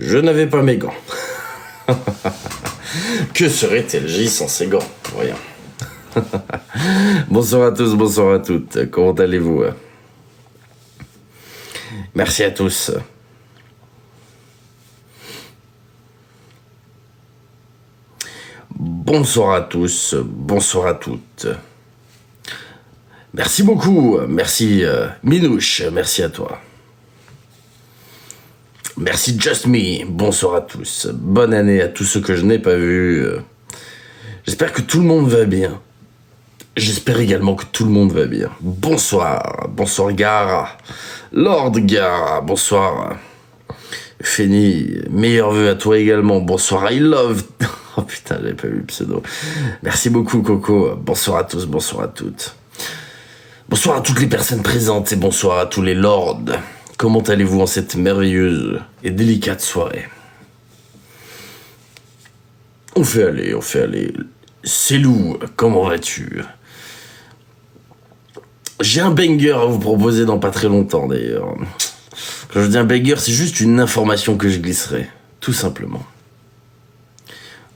Je n'avais pas mes gants. Que serait LJ sans ses gants? Voyons. Bonsoir à tous, bonsoir à toutes. Comment allez-vous? Merci à tous. Bonsoir à tous, bonsoir à toutes. Merci beaucoup, merci Minouche, merci à toi. Merci Just Me, bonsoir à tous. Bonne année à tous ceux que je n'ai pas vus. J'espère que tout le monde va bien. J'espère également que tout le monde va bien. Bonsoir, bonsoir Gara. Lord Gara, bonsoir. Féni, meilleurs vœux à toi également. Bonsoir I Love. Oh putain, j'avais pas vu le pseudo. Merci beaucoup Coco. Bonsoir à tous, bonsoir à toutes. Bonsoir à toutes les personnes présentes et bonsoir à tous les lords. Comment allez-vous en cette merveilleuse et délicate soirée? On fait aller. Célou, comment vas-tu? J'ai un banger à vous proposer dans pas très longtemps d'ailleurs. Quand je dis un banger, c'est juste une information que je glisserai, tout simplement.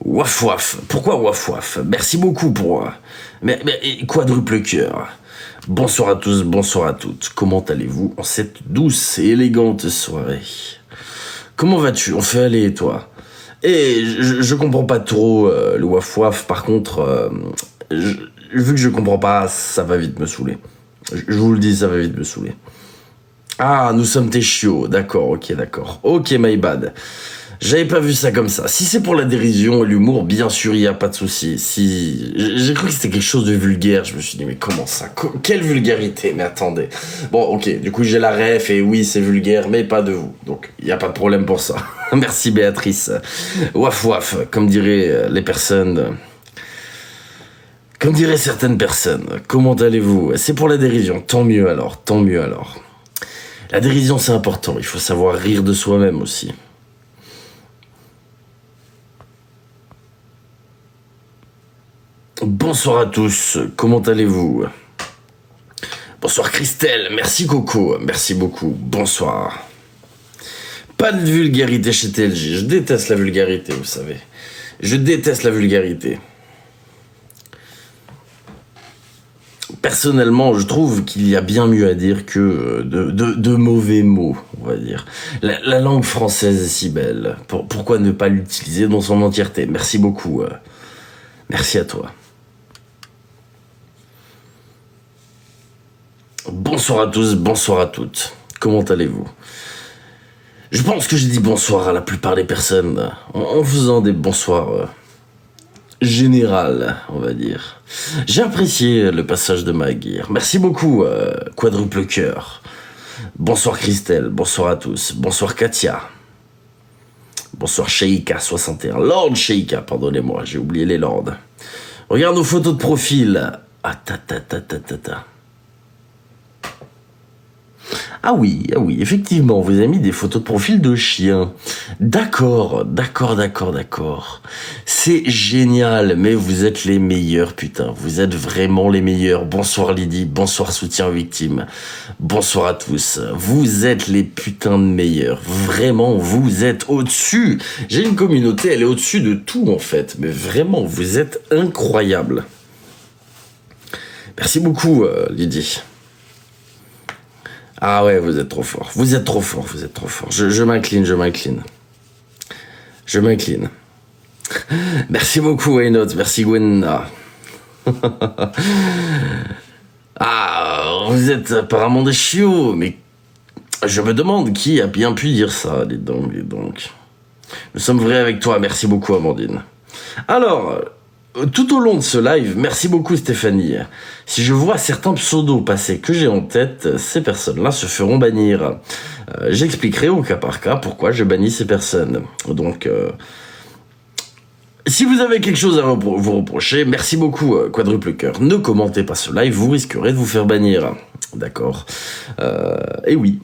Waf waf. Pourquoi waf waf? Merci beaucoup pour... Mais quadruple cœur. Bonsoir à tous, bonsoir à toutes. Comment allez-vous en cette douce et élégante soirée? Comment vas-tu? On fait aller, toi? Et je comprends pas trop le waf waf. Par contre, vu que je comprends pas, ça va vite me saouler. Je vous le dis, ça va vite me saouler. Ah, nous sommes tes chiots. D'accord, ok, d'accord. Ok, my bad. J'avais pas vu ça comme ça. Si c'est pour la dérision et l'humour, bien sûr, il y a pas de souci. Si j'ai cru que c'était quelque chose de vulgaire, je me suis dit mais comment ça? Quelle vulgarité? Mais attendez. Bon, ok. Du coup, j'ai la ref et oui, c'est vulgaire, mais pas de vous. Donc, il y a pas de problème pour ça. Merci Béatrice. Waf waf, comme diraient les personnes. Comme diraient certaines personnes. Comment allez-vous? C'est pour la dérision. Tant mieux alors. Tant mieux alors. La dérision, c'est important. Il faut savoir rire de soi-même aussi. Bonsoir à tous, comment allez-vous? Bonsoir Christelle, merci Coco, merci beaucoup, bonsoir. Pas de vulgarité chez TLJ, je déteste la vulgarité, vous savez. Je déteste la vulgarité. Personnellement, je trouve qu'il y a bien mieux à dire que de mauvais mots, on va dire. La langue française est si belle, pourquoi ne pas l'utiliser dans son entièreté? Merci beaucoup, merci à toi. Bonsoir à tous, bonsoir à toutes. Comment allez-vous? Je pense que j'ai dit bonsoir à la plupart des personnes en faisant des bonsoirs générales, on va dire. J'ai apprécié le passage de Maguire. Merci beaucoup, quadruple cœur. Bonsoir Christelle, bonsoir à tous. Bonsoir Katia. Bonsoir Sheika61. Lord Sheika, pardonnez-moi, j'ai oublié les lords. Regarde nos photos de profil. Ah ta. Ah oui, effectivement, vous avez mis des photos de profil de chiens. D'accord. C'est génial, mais vous êtes les meilleurs, putain. Vous êtes vraiment les meilleurs. Bonsoir Lydie, bonsoir soutien aux victimes. Bonsoir à tous. Vous êtes les putains de meilleurs. Vraiment, vous êtes au-dessus. J'ai une communauté, elle est au-dessus de tout, en fait. Mais vraiment, vous êtes incroyables. Merci beaucoup, Lydie. Ah ouais, vous êtes trop fort. Je m'incline. Merci beaucoup, Waynote. Merci, Gwenna. Ah, vous êtes apparemment des chiots, mais je me demande qui a bien pu dire ça, dis donc. Nous sommes vrais avec toi. Merci beaucoup, Amandine. Alors... tout au long de ce live, merci beaucoup Stéphanie. Si je vois certains pseudos passer que j'ai en tête, ces personnes-là se feront bannir. J'expliquerai au cas par cas pourquoi je bannis ces personnes. Donc, si vous avez quelque chose à vous reprocher, merci beaucoup quadruple cœur. Ne commentez pas ce live, vous risquerez de vous faire bannir. D'accord. Et oui.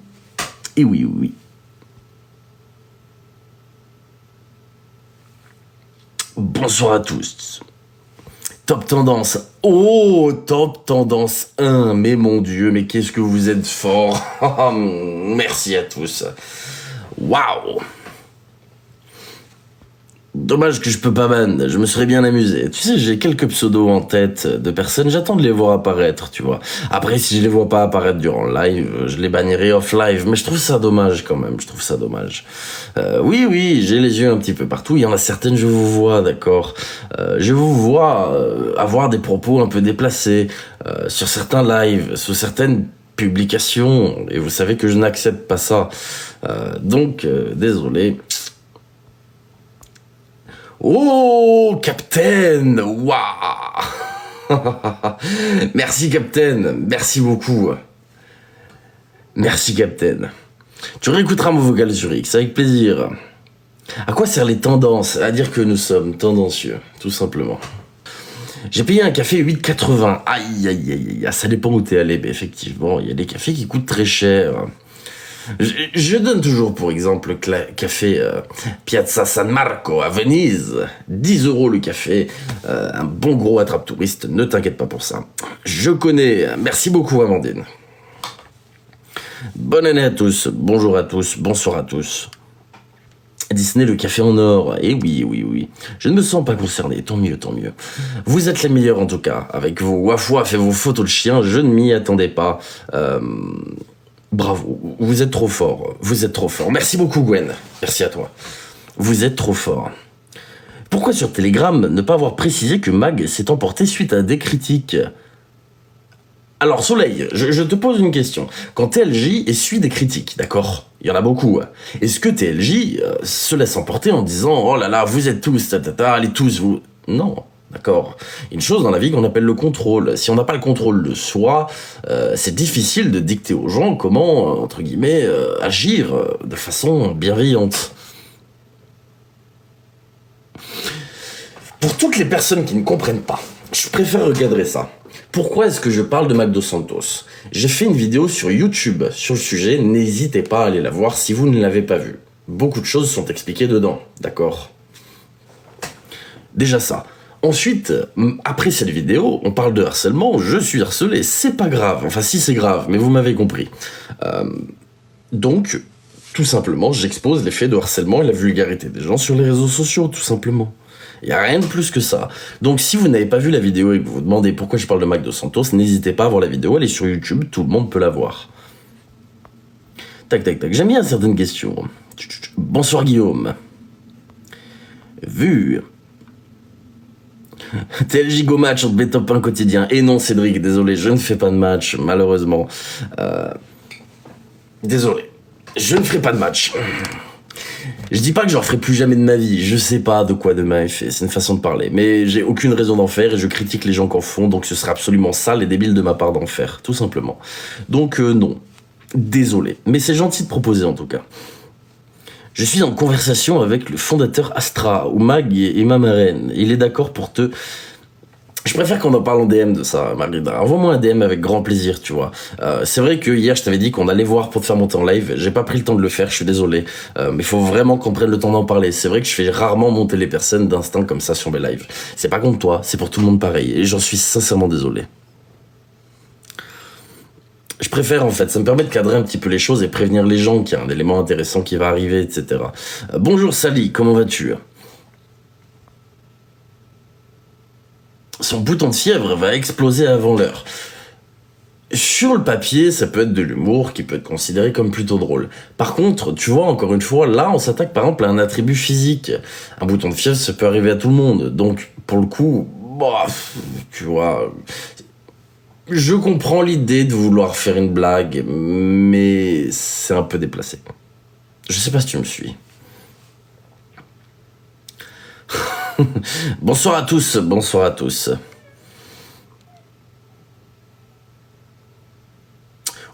Bonsoir à tous. Top tendance. Oh, top tendance 1. Mais mon Dieu, mais qu'est-ce que vous êtes fort. Merci à tous. Waouh. Dommage que je peux pas ban, je me serais bien amusé. Tu sais, j'ai quelques pseudos en tête de personnes, j'attends de les voir apparaître, tu vois. Après, si je les vois pas apparaître durant le live, je les bannirai off live, mais je trouve ça dommage quand même, je trouve ça dommage. Oui, j'ai les yeux un petit peu partout, il y en a certaines, je vous vois, d'accord. Je vous vois avoir des propos un peu déplacés sur certains lives, sur certaines publications, et vous savez que je n'accepte pas ça. Donc, désolé. Oh, Captain! Waouh! Merci, Captain. Merci beaucoup. Merci, Captain. Tu réécouteras mon vocal sur X, avec plaisir. À quoi servent les tendances? À dire que nous sommes tendancieux, tout simplement. J'ai payé un café 8,80. Aïe, ça dépend où t'es allé, mais effectivement, il y a des cafés qui coûtent très cher. Je donne toujours pour exemple le café Piazza San Marco à Venise. 10 € le café. Un bon gros attrape-touriste, ne t'inquiète pas pour ça. Je connais. Merci beaucoup, Amandine. Bonne année à tous, bonjour à tous, bonsoir à tous. Disney, le café en or. Et oui. Je ne me sens pas concerné, tant mieux. Vous êtes les meilleurs en tout cas. Avec vos waf-waf et vos photos de chiens, je ne m'y attendais pas. Bravo, vous êtes trop fort. Merci beaucoup, Gwen. Merci à toi. Vous êtes trop fort. Pourquoi sur Telegram ne pas avoir précisé que Mag s'est emporté suite à des critiques? Alors, Soleil, je te pose une question. Quand TLJ essuie des critiques, d'accord? Il y en a beaucoup. Est-ce que TLJ se laisse emporter en disant « Oh là là, vous êtes tous, allez tous, vous... » Non. D'accord. Une chose dans la vie qu'on appelle le contrôle. Si on n'a pas le contrôle de soi, c'est difficile de dicter aux gens comment, entre guillemets, agir de façon bienveillante. Pour toutes les personnes qui ne comprennent pas, je préfère recadrer ça. Pourquoi est-ce que je parle de Mag Dos Santos? J'ai fait une vidéo sur YouTube sur le sujet, n'hésitez pas à aller la voir si vous ne l'avez pas vue. Beaucoup de choses sont expliquées dedans, d'accord? Déjà ça. Ensuite, après cette vidéo, on parle de harcèlement, je suis harcelé, c'est pas grave, enfin si c'est grave, mais vous m'avez compris. Donc, tout simplement, j'expose les faits de harcèlement et la vulgarité des gens sur les réseaux sociaux, tout simplement. Il n'y a rien de plus que ça. Donc si vous n'avez pas vu la vidéo et que vous vous demandez pourquoi je parle de Mag Dos Santos, n'hésitez pas à voir la vidéo, elle est sur YouTube, tout le monde peut la voir. Tac, j'aime bien certaines questions. Bonsoir Guillaume. Vu... TLJ Go Match, on te met top 1 quotidien. Et non Cédric, désolé, je ne fais pas de match, malheureusement. Désolé, je ne ferai pas de match. Je dis pas que j'en ferai plus jamais de ma vie, je sais pas de quoi demain est fait, c'est une façon de parler. Mais j'ai aucune raison d'en faire et je critique les gens qui en font, donc ce serait absolument sale et débile de ma part d'en faire, tout simplement. Donc non, désolé. Mais c'est gentil de proposer en tout cas. Je suis en conversation avec le fondateur Astra, ou Mag et ma marraine. Il est d'accord pour te... Je préfère qu'on en parle en DM de ça, Marguerite. Envoie-moi un DM avec grand plaisir, tu vois. C'est vrai que hier, je t'avais dit qu'on allait voir pour te faire monter en live. J'ai pas pris le temps de le faire, je suis désolé. Mais il faut vraiment qu'on prenne le temps d'en parler. C'est vrai que je fais rarement monter les personnes d'instinct comme ça sur mes lives. C'est pas contre toi, c'est pour tout le monde pareil. Et j'en suis sincèrement désolé. Je préfère en fait, ça me permet de cadrer un petit peu les choses et prévenir les gens qu'il y a un élément intéressant qui va arriver, etc. Bonjour Sally, comment vas-tu? Son bouton de fièvre va exploser avant l'heure. Sur le papier, ça peut être de l'humour qui peut être considéré comme plutôt drôle. Par contre, tu vois, encore une fois, là, on s'attaque par exemple à un attribut physique. Un bouton de fièvre, ça peut arriver à tout le monde. Donc, pour le coup, bah, tu vois... Je comprends l'idée de vouloir faire une blague, mais c'est un peu déplacé. Je sais pas si tu me suis. Bonsoir à tous, bonsoir à tous.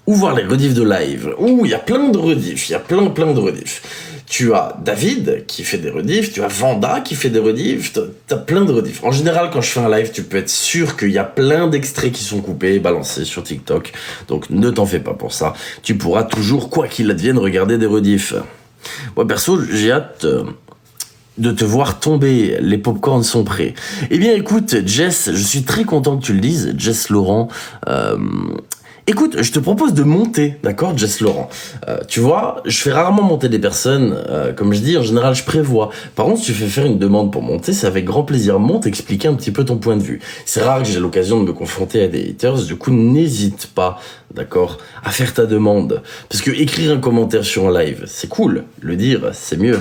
Où voir les rediffs de live? Ouh, il y a plein de rediffs, il y a plein de rediffs. Tu as David qui fait des rediffs, tu as Vanda qui fait des rediffs, t'as plein de rediffs. En général, quand je fais un live, tu peux être sûr qu'il y a plein d'extraits qui sont coupés et balancés sur TikTok. Donc ne t'en fais pas pour ça. Tu pourras toujours, quoi qu'il advienne, regarder des rediffs. Moi, perso, j'ai hâte de te voir tomber. Les popcorns sont prêts. Eh bien, écoute, Jess, je suis très content que tu le dises. Jess Laurent... Écoute, je te propose de monter, d'accord, Jess Laurent. Tu vois, je fais rarement monter des personnes, comme je dis, en général, je prévois. Par contre, si tu fais faire une demande pour monter, c'est avec grand plaisir. Monte, expliquer un petit peu ton point de vue. C'est rare que j'ai l'occasion de me confronter à des haters, du coup, n'hésite pas, d'accord, à faire ta demande. Parce que écrire un commentaire sur un live, c'est cool. Le dire, c'est mieux.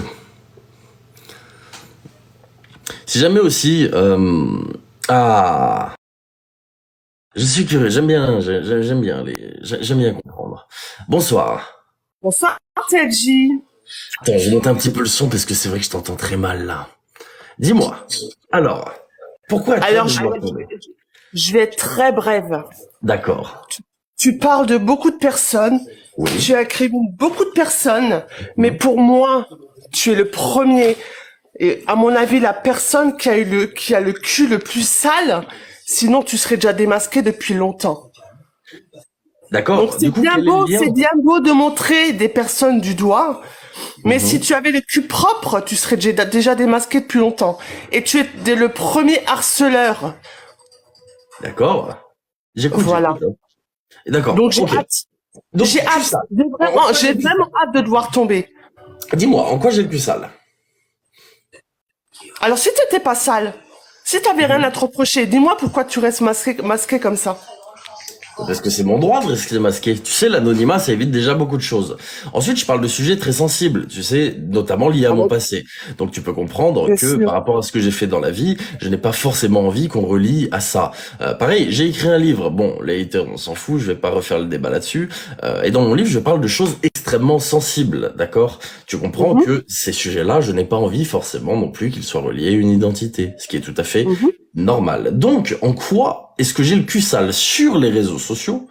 Si jamais aussi, je suis curieux, j'aime bien j'aime bien comprendre. Bonsoir. Bonsoir, TLJ. Attends, je monte un petit peu le son parce que c'est vrai que je t'entends très mal là. Dis-moi, alors, pourquoi as-tu Alors, envie de voir tomber? je vais être très brève. D'accord. Tu parles de beaucoup de personnes, Oui. tu as écrit beaucoup de personnes, mais pour moi, tu es le premier. Et à mon avis, la personne qui a le cul le plus sale, sinon tu serais déjà démasqué depuis longtemps. D'accord. Donc c'est bien beau, de montrer des personnes du doigt, mais si tu avais le cul propre, tu serais déjà démasqué depuis longtemps. Et tu es le premier harceleur. D'accord. J'écoute. Voilà. D'accord. Donc j'ai ok. hâte. Donc, J'ai vraiment hâte de te voir tomber. Dis-moi, en quoi j'ai le cul sale? Alors si t'étais pas sale, si t'avais rien à te reprocher, dis-moi pourquoi tu restes masqué comme ça. Parce que c'est mon droit de rester masqué. Tu sais, l'anonymat, ça évite déjà beaucoup de choses. Ensuite, je parle de sujets très sensibles, tu sais, notamment liés à mon passé. Donc, tu peux comprendre Bien que sûr. par rapport à ce que j'ai fait dans la vie, je n'ai pas forcément envie qu'on relie à ça. Pareil, j'ai écrit un livre. Bon, les haters, on s'en fout, je vais pas refaire le débat là-dessus. Et dans mon livre, je parle de choses extrêmement sensibles, d'accord? Tu comprends que ces sujets-là, je n'ai pas envie forcément non plus qu'ils soient reliés à une identité, ce qui est tout à fait normal. Donc, en quoi est-ce que j'ai le cul sale sur les réseaux sociaux,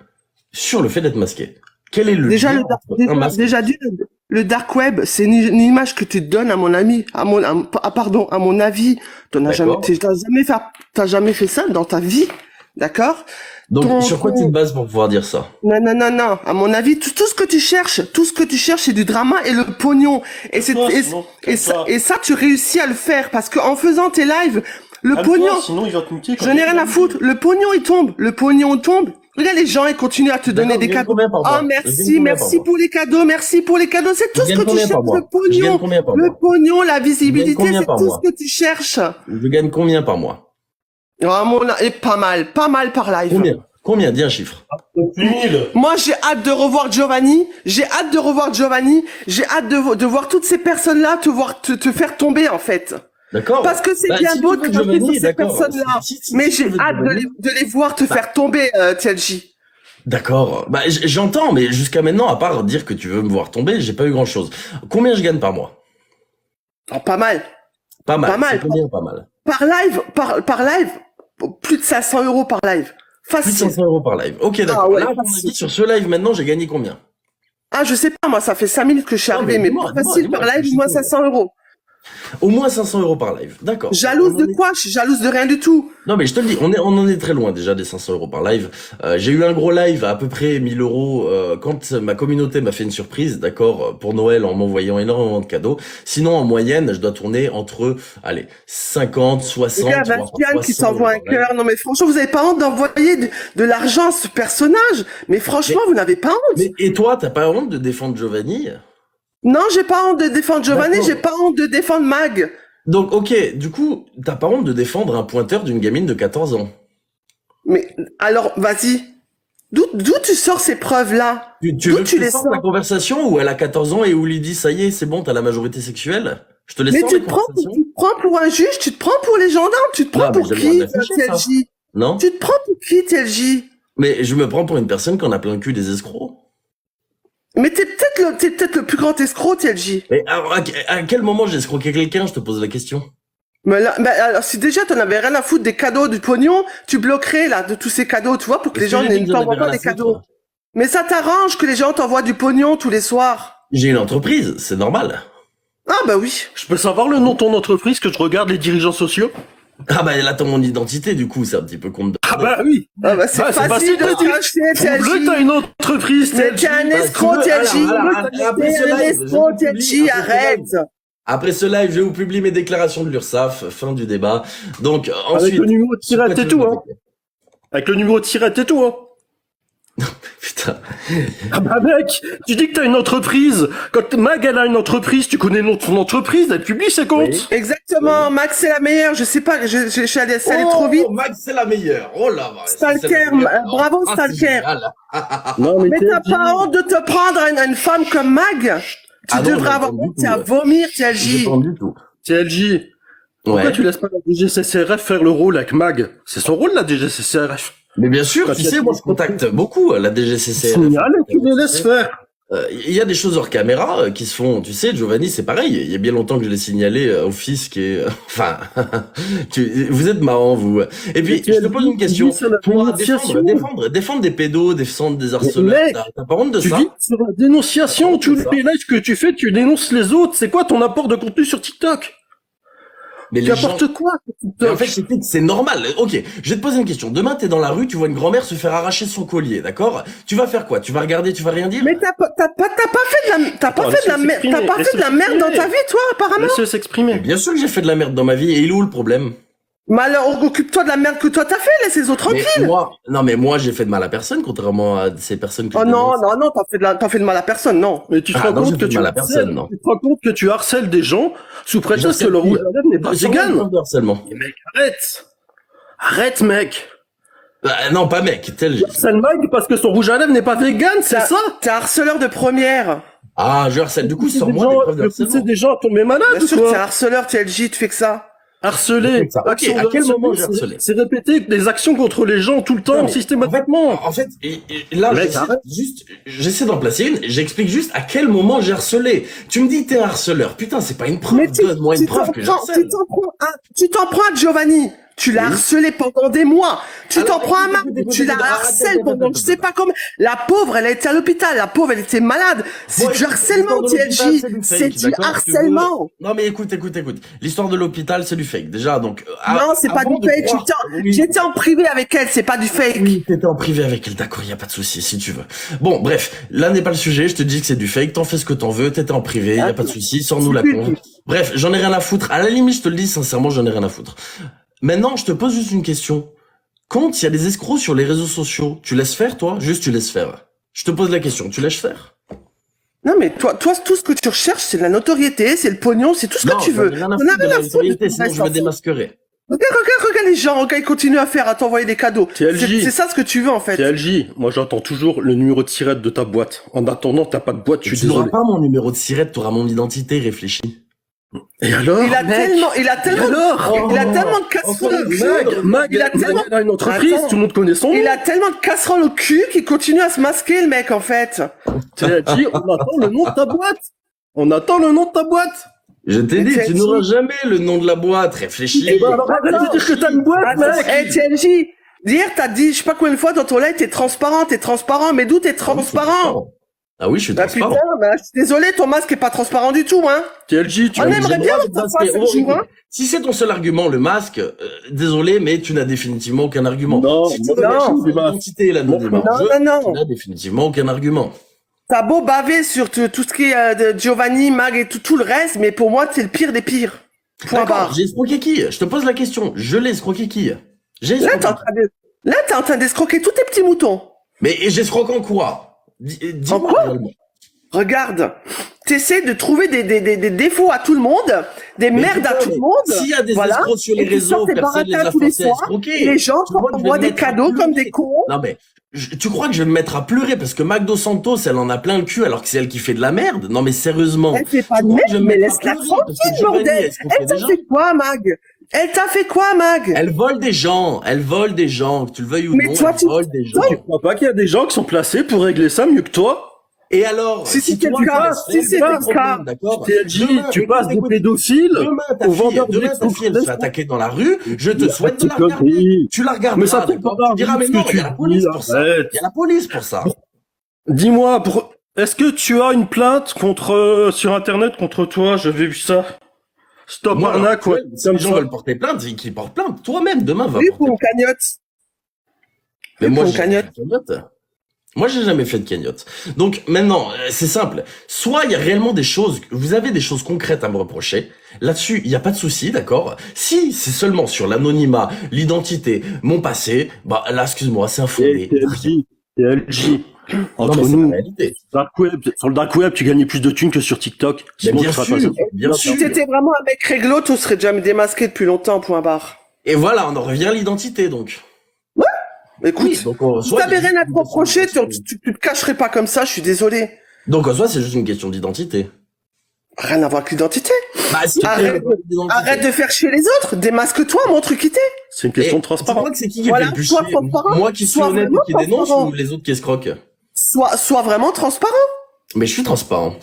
sur le fait d'être masqué? Quel est le Déjà, lien entre un masque... le dark web, c'est une image que tu donnes à mon ami, à mon avis. T'as jamais fait ça dans ta vie, d'accord? Donc, sur quoi tu te bases pour pouvoir dire ça? Non. À mon avis, tout ce que tu cherches, c'est du drama et le pognon. Et ça, tu réussis à le faire parce que en faisant tes lives, le pognon. Sinon, il va te muter. Je n'ai rien à foutre. Le pognon, il tombe. Regarde les gens, ils continuent à te donner des cadeaux. Oh, merci pour les cadeaux, C'est tout ce que tu cherches, le pognon, la visibilité, c'est tout ce que tu cherches. Je gagne combien par mois? Oh, pas mal par live. Combien? Dis un chiffre. 1000. Moi, j'ai hâte de revoir Giovanni. J'ai hâte de voir toutes ces personnes-là te faire tomber, en fait. D'accord. Parce que c'est bien beau de voir ces personnes-là. Mais j'ai hâte de les voir te faire tomber, TLJ. D'accord. J'entends, mais jusqu'à maintenant, à part dire que tu veux me voir tomber, j'ai pas eu grand-chose. Combien je gagne par mois? Oh, pas mal. Pas mal. Combien pas mal? Par live, plus de 500 € par live. Facile. Plus de 500 € par live. Ok, d'accord. Là, à ton avis, sur ce live, maintenant, j'ai gagné combien? Ah, je sais pas, moi, ça fait 5 minutes que je suis arrivé, mais facile par live, moins 500 €. Au moins 500 € par live, d'accord. Jalouse de quoi? Je suis jalouse de rien du tout. Non mais je te le dis, on en est très loin déjà des 500 € par live. J'ai eu un gros live à peu près 1000 € quand ma communauté m'a fait une surprise, d'accord, pour Noël en m'envoyant énormément de cadeaux. Sinon en moyenne, je dois tourner entre, 50, 60. Il y a Bastian qui t'envoie un cœur. Non mais franchement, vous avez pas honte d'envoyer de l'argent à ce personnage. Mais franchement, vous n'avez pas honte. Et toi, t'as pas honte de défendre Giovanni? Non, j'ai pas honte de défendre Giovanni, j'ai pas honte de défendre Mag. Donc, ok, du coup, t'as pas honte de défendre un pointeur d'une gamine de 14 ans? Mais, alors, vas-y. D'où tu sors ces preuves-là? Tu veux que je te sorte la conversation où elle a 14 ans et où lui dit, ça y est, c'est bon, t'as la majorité sexuelle? Je te laisse mais sortir tu te prends pour un juge, tu te prends pour les gendarmes, tu te prends pour qui, TLJ? Non? Tu te prends pour qui, TLJ? Mais je me prends pour une personne qu'on a plein le cul des escrocs. Mais t'es peut-être le plus grand escroc, TLJ. Mais alors, à quel moment j'ai escroqué quelqu'un, je te pose la question? Mais alors, si déjà t'en avais rien à foutre des cadeaux, du pognon, tu bloquerais, là, de tous ces cadeaux, tu vois, pour que les gens ne t'envoient pas des cadeaux. Mais ça t'arrange que les gens t'envoient du pognon tous les soirs. J'ai une entreprise, c'est normal. Ah, bah oui. Je peux savoir le nom de ton entreprise, que je regarde les dirigeants sociaux? Ah bah elle attend mon identité, du coup, c'est un petit peu compte de... Ah bah oui. Ah bah c'est facile de te cacher, TLJ. T'as une entreprise, mais t'es un escroc, TLJ. T'es un escroc, TLJ, arrête. Après ce live, je vous publie mes déclarations de l'URSSAF, fin du débat. Donc ensuite... Avec le numéro de tirette et tout, hein. Avec le numéro de tirette et tout, hein. Putain. Ah bah mec, tu dis que t'as une entreprise. Quand Mag, elle a une entreprise, tu connais le nom de son entreprise, elle publie ses comptes. Oui. Exactement, Max c'est la meilleure, je sais pas, je suis allé trop vite. Max c'est la meilleure, oh là là. Stalker, bravo Stalker. Non, mais t'as pas honte de te prendre à une femme comme Mag? Tu devrais avoir honte, c'est à vomir, TLJ. Pas du tout. TLJ, pourquoi tu laisses pas la DGCCRF faire le rôle avec Mag? C'est son rôle la DGCCRF. Mais bien sûr, tu sais, moi je contacte beaucoup la DGCCRF. Signal et tu les laisses faire. Il y a des choses hors caméra qui se font, tu sais, Giovanni, c'est pareil. Il y a bien longtemps que je l'ai signalé au fisc et, enfin, vous êtes marrants, vous. Et puis, je te pose une question. Pour défendre des pédos, défendre des harceleurs, t'as pas honte de ça? Tu dis sur la dénonciation, tous les lives que tu fais, tu dénonces les autres. C'est quoi ton apport de contenu sur TikTok? Mais tu apportes quoi? Mais en fait, c'est normal. Ok, je vais te poser une question. Demain, t'es dans la rue, tu vois une grand-mère se faire arracher son collier, d'accord? Tu vas faire quoi? Tu vas regarder, tu vas rien dire? Mais t'as pas fait de la merde dans ta vie, toi, apparemment. Laisse-le s'exprimer. Bien sûr que j'ai fait de la merde dans ma vie. Et il est où le problème? Mais alors, occupe-toi de la merde que toi t'as fait, laisse les autres tranquilles. Mais moi, j'ai fait de mal à personne, contrairement à ces personnes qui. Oh non, t'as fait de mal à personne, non. Mais tu te rends compte que tu rends compte que tu harcèles des gens sous prétexte que leur rouge à lèvres n'est pas vegan. Mais mec, arrête, mec. Non, pas mec, tel. C'est le mec parce que son rouge à lèvres n'est pas vegan, c'est ça? T'es harceleur de première. Ah, je harcèle. Du coup, sors-moi des preuves de harcèlement. C'est des gens à tomber malade, bien sûr que t'es harceleur, TLJ, tu fais que ça. Harceler. Ok, à quel moment j'ai harcelé? C'est répéter des actions contre les gens tout le temps, systématiquement. En fait, là, j'essaie d'en placer une, j'explique juste à quel moment j'ai harcelé. Tu me dis t'es un harceleur. Putain, c'est pas une preuve. Donne-moi une preuve que j'harcèle. Tu t'en prends à Giovanni. Tu l'as harcelé pendant des mois. Tu t'en prends à Marc. Tu la harcèles pendant, je sais pas comment. La pauvre, elle a été à l'hôpital. La pauvre, elle était malade. C'est du harcèlement, TLJ. C'est du harcèlement. Non, mais écoute. L'histoire de l'hôpital, c'est du fake. Déjà, donc. Non, c'est pas du fake. J'étais en privé avec elle. C'est pas du fake. Oui, t'étais en privé avec elle. D'accord, y a pas de souci, si tu veux. Bon, bref. Là n'est pas le sujet. Je te dis que c'est du fake. T'en fais ce que t'en veux. T'étais en privé. Y a pas de souci. Sors-nous la con. Bref, j'en ai rien à foutre. À la limite, je te le dis sincèrement, j'en ai rien à foutre. Maintenant, je te pose juste une question. Quand il y a des escrocs sur les réseaux sociaux, tu laisses faire, toi? Juste, tu laisses faire. Je te pose la question, tu laisses faire? Non, mais toi, tout ce que tu recherches, c'est de la notoriété, c'est le pognon, c'est tout ce que tu veux. Non, rien à foutre de la notoriété, sinon je me démasquerai. Regarde les gens, ils continuent à faire, à t'envoyer des cadeaux. C'est ça ce que tu veux, en fait. TLJ, moi j'entends toujours le numéro de sirette de ta boîte. En attendant, t'as pas de boîte, je suis désolé. Tu n'auras pas mon numéro de sirette, tu auras mon identité, réfléchis. Et alors? Il a tellement de casseroles. Mag, il a une entreprise, tout le monde connaît son nom. Il a tellement de casseroles au cul qu'il continue à se masquer, le mec, en fait. TLJ, on attend le nom de ta boîte. On attend le nom de ta boîte. Je t'ai dit, tu n'auras jamais le nom de la boîte, réfléchis. Alors arrête de dire que t'as une boîte, mec. Eh, TLJ, t'as dit, je sais pas combien de fois dans ton live, t'es transparent, mais d'où t'es transparent? Ah oui, je suis transparent. Putain, je suis désolé, ton masque est pas transparent du tout, hein. TLJ, tu on aimerait bien le masque ce jour, hein. Si c'est ton seul argument, le masque, désolé, mais tu n'as définitivement aucun argument. Non, si tu veux l'identité et l'anonymat, tu n'as définitivement aucun argument. T'as beau baver sur tout ce qui est de Giovanni, Mag et tout le reste, mais pour moi, c'est le pire des pires. Point barre. J'ai escroqué qui? Je te pose la question. Je l'ai escroqué qui? Là, t'es en train d'escroquer tous tes petits moutons. Mais j'escroque en quoi? Dis-moi. Regarde, t'essaies de trouver des défauts à tout le monde, des merdes à tout le monde. S'il y a des escrocs sur les réseaux, personne les a forcés à escroquer. Les gens t'envoient des cadeaux comme des cons. Non mais, tu crois que je vais me mettre à pleurer parce que Magdo Santos, elle en a plein le cul alors que c'est elle qui fait de la merde? Non mais sérieusement. Elle fait pas de merde, mais laisse-la tranquille, bordel. Elle t'a fait quoi, Mag? Elle t'a fait quoi, Mag? Elle vole des gens, que tu le veuilles ou non, elle vole des gens. Tu crois pas qu'il y a des gens qui sont placés pour régler ça mieux que toi? Et alors, si c'est le cas, d'accord. Tu passes des pédophiles au vendeur de ta fille, elle se fait attaquer dans la rue, je te souhaite de la regarder. Tu la regardes. Mais ça fait pas. Tu diras, mais non, il y a la police pour ça. Il y a la police pour ça. Dis-moi, est-ce que tu as une plainte sur Internet contre toi? J'avais vu ça. Stop arnaque, ouais. Si les gens veulent porter plainte, qui portent plainte. Toi-même, demain, va porter plainte. Pour une cagnotte. Mais moi, moi, j'ai jamais fait de cagnotte. Donc, maintenant, c'est simple. Soit il y a réellement des choses, vous avez des choses concrètes à me reprocher. Là-dessus, il n'y a pas de souci, d'accord? Si c'est seulement sur l'anonymat, l'identité, mon passé, bah là, excuse-moi, c'est infondé. LG. Entre nous, sur le dark web, tu gagnais plus de thunes que sur TikTok. Bien sûr. Si t'étais vraiment un mec réglo, tu serais déjà démasqué depuis longtemps, point barre. Et voilà, on en revient à l'identité, donc. Ouais. Écoute, donc, si t'avais rien à te reprocher, tu te cacherais pas comme ça, je suis désolé. Donc, en soi, c'est juste une question d'identité. Rien à voir avec l'identité. Bah, si arrête de faire chier les autres, démasque-toi, montre qui t'es. C'est une question de transparence. Tu crois que c'est qui fait le plus chier? Moi qui suis honnête et qui dénonce ou les autres qui escroquent? Sois vraiment transparent. Mais je suis transparent.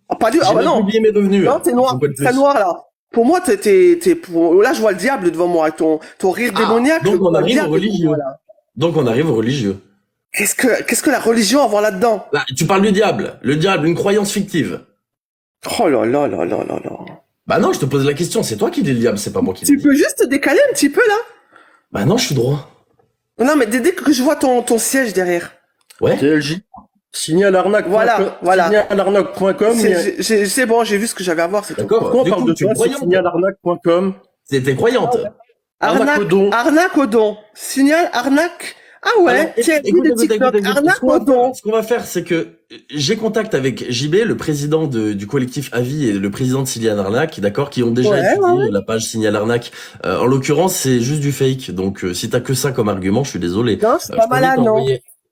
Ah, pas du, ah bah non. Oublié mes revenus. Non, t'es noir, très noir, là. Pour moi, là, je vois le diable devant moi, avec ton rire démoniaque. Donc on arrive au religieux. Donc on arrive au religieux. Qu'est-ce que la religion a à voir là-dedans? Bah, tu parles du diable. Le diable, une croyance fictive. Oh là là là là là là. Bah non, je te pose la question, c'est toi qui dis le diable, c'est pas moi qui dis. Tu peux juste te décaler un petit peu, là? Bah non, je suis droit. Non, mais dès que je vois ton siège derrière. Ouais. TLJ. Signalarnaque.com. Voilà. Signalarnaque.com. C'est bon, j'ai vu ce que j'avais à voir, c'est tout. D'accord. Pourquoi on parle de toi sur signalarnaque.com? C'était croyante. Arnaque au don. Signal arnaque. Ah ouais, alors, tiens, écoute, arnaque au don. Ce qu'on va faire, c'est que j'ai contact avec JB, le président du collectif Avis et le président de Signal Arnaque, d'accord, qui ont déjà étudié la page Signal Arnaque. En l'occurrence, c'est juste du fake. Donc, si t'as que ça comme argument, je suis désolé. Non, c'est pas malade, non.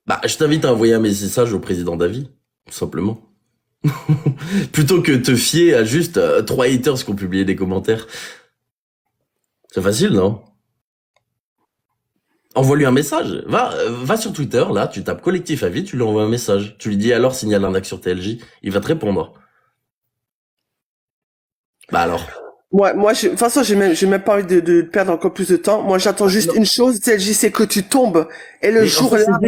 Bah, je t'invite à envoyer un message au président d'Avis, tout simplement. Plutôt que te fier à juste 3 haters qui ont publié des commentaires. C'est facile, non? Envoie-lui un message. Va sur Twitter, là, tu tapes collectif Avis, tu lui envoies un message. Tu lui dis alors signale l'arnaque sur TLJ. Il va te répondre. Bah alors. Ouais, moi, de toute façon, j'ai même pas envie de perdre encore plus de temps. Moi, j'attends juste une chose, TLJ, c'est que tu tombes. Et le jour-là,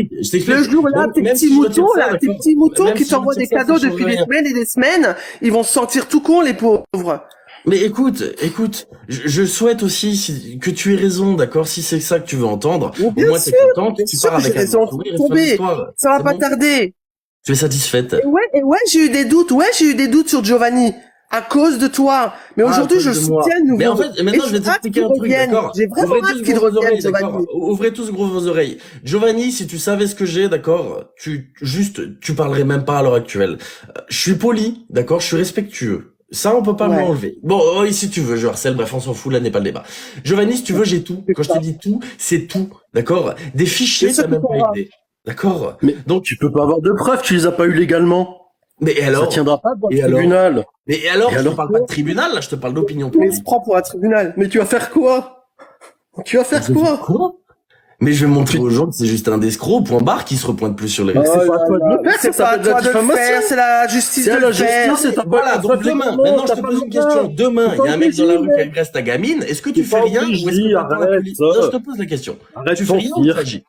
tes petits moutons qui t'envoient des cadeaux depuis des semaines et des semaines, ils vont se sentir tout cons, les pauvres. Mais écoute, je souhaite aussi que tu aies raison, d'accord, si c'est ça que tu veux entendre. Au moins, t'es contente, tu pars avec un sourire. Ça va pas tarder. Tu es satisfaite. Et ouais, j'ai eu des doutes sur Giovanni. À cause de toi. Mais aujourd'hui, je le soutiens de nouveau. Mais en fait, maintenant, je vais t'expliquer un truc, d'accord? J'ai vraiment hâte qu'il revienne, Giovanni. Ouvrez tous vos oreilles. Giovanni, si tu savais ce que j'ai, d'accord, tu parlerais même pas à l'heure actuelle. Je suis poli, d'accord? Je suis respectueux. Ça, on peut pas me l'enlever. Bon, si tu veux, je harcèle, bref, on s'en fout, là n'est pas le débat. Giovanni, si tu veux, j'ai tout. Quand je te dis tout, c'est tout, d'accord? Des fichiers, t'as même pas idée. D'accord? Mais donc, tu peux pas avoir de preuves, tu les as pas eu légalement. Mais alors? Ça tiendra pas devant le tribunal. Mais alors, je te parle pas de tribunal, là, je te parle d'opinion publique. Mais il se prend pour un tribunal. Mais tu vas faire quoi? Mais je vais montrer aux gens que c'est juste un escroc, point barre, qui se repointe plus sur les réseaux. C'est pas à toi de le faire, c'est pas à toi de le faire, c'est la justice de le faire. Voilà, donc demain, maintenant je te pose une question. Demain, il y a un mec dans la rue qui agresse ta gamine, est-ce que tu fais rien ou est-ce que tu attends la police? Non, je te pose la question. Tu fais rien ou tu agis?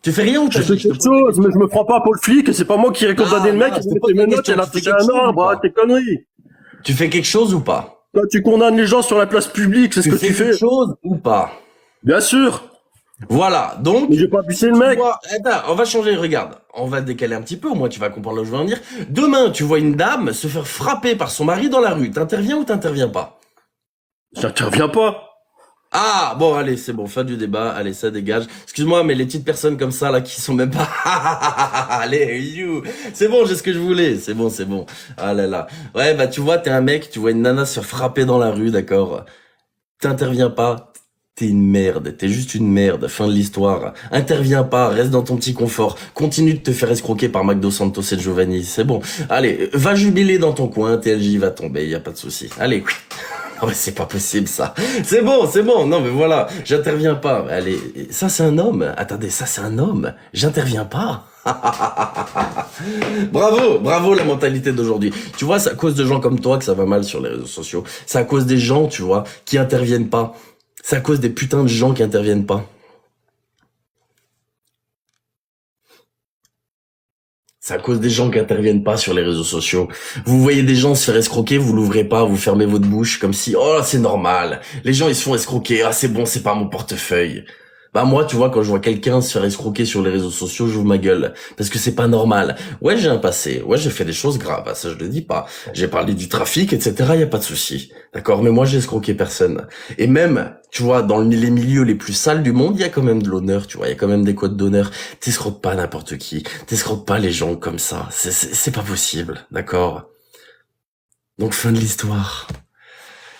Tu fais rien ou tu agis? Je fais quelque chose, mais je me prends pas pour le flic, c'est pas moi qui ai condamné le mec, qui me mes notes, elle a touché un arbre, tes conneries. Tu fais quelque chose ou pas? Toi, tu condamnes les gens sur la place publique, c'est ce que tu fais. Tu fais quelque chose ou pas? Bien sûr. Voilà, donc... Mais je vais pas buter le mec. Attends, on va changer, regarde. On va décaler un petit peu, au moins tu vas comprendre là où je veux en venir. Demain, tu vois une dame se faire frapper par son mari dans la rue. T'interviens ou t'interviens pas? J'interviens pas. Ah, bon, allez, c'est bon, fin du débat. Allez, ça dégage. Excuse-moi, mais les petites personnes comme ça, là, qui sont même pas... Allez, you. C'est bon, j'ai ce que je voulais. C'est bon. Ah là là. Ouais, bah, tu vois, t'es un mec, tu vois une nana se faire frapper dans la rue, d'accord? T'interviens pas. T'es une merde, t'es juste une merde, fin de l'histoire. Interviens pas, reste dans ton petit confort. Continue de te faire escroquer par McDo Santos et Giovanni, c'est bon. Allez, va jubiler dans ton coin, TLJ va tomber, y a pas de souci. Allez, non mais c'est pas possible ça. C'est bon, non mais voilà, j'interviens pas. Allez, ça c'est un homme. Attendez, ça c'est un homme. J'interviens pas. Bravo la mentalité d'aujourd'hui. Tu vois, c'est à cause de gens comme toi que ça va mal sur les réseaux sociaux. C'est à cause des gens, tu vois, qui interviennent pas. C'est à cause des putains de gens qui interviennent pas. C'est à cause des gens qui interviennent pas sur les réseaux sociaux. Vous voyez des gens se faire escroquer, vous l'ouvrez pas, vous fermez votre bouche comme si, oh, c'est normal. Les gens, ils se font escroquer, ah, c'est bon, c'est pas mon portefeuille. Bah moi, tu vois, quand je vois quelqu'un se faire escroquer sur les réseaux sociaux, j'ouvre ma gueule. Parce que c'est pas normal. Ouais, j'ai un passé. Ouais, j'ai fait des choses graves. Ah, ça, je le dis pas. J'ai parlé du trafic, etc. Y a pas de souci. D'accord? Mais moi, j'ai escroqué personne. Et même, tu vois, dans les milieux les plus sales du monde, il y a quand même de l'honneur, tu vois. Il y a quand même des codes d'honneur. T'escroques pas n'importe qui. T'escroques pas les gens comme ça. C'est pas possible. D'accord? Donc, fin de l'histoire.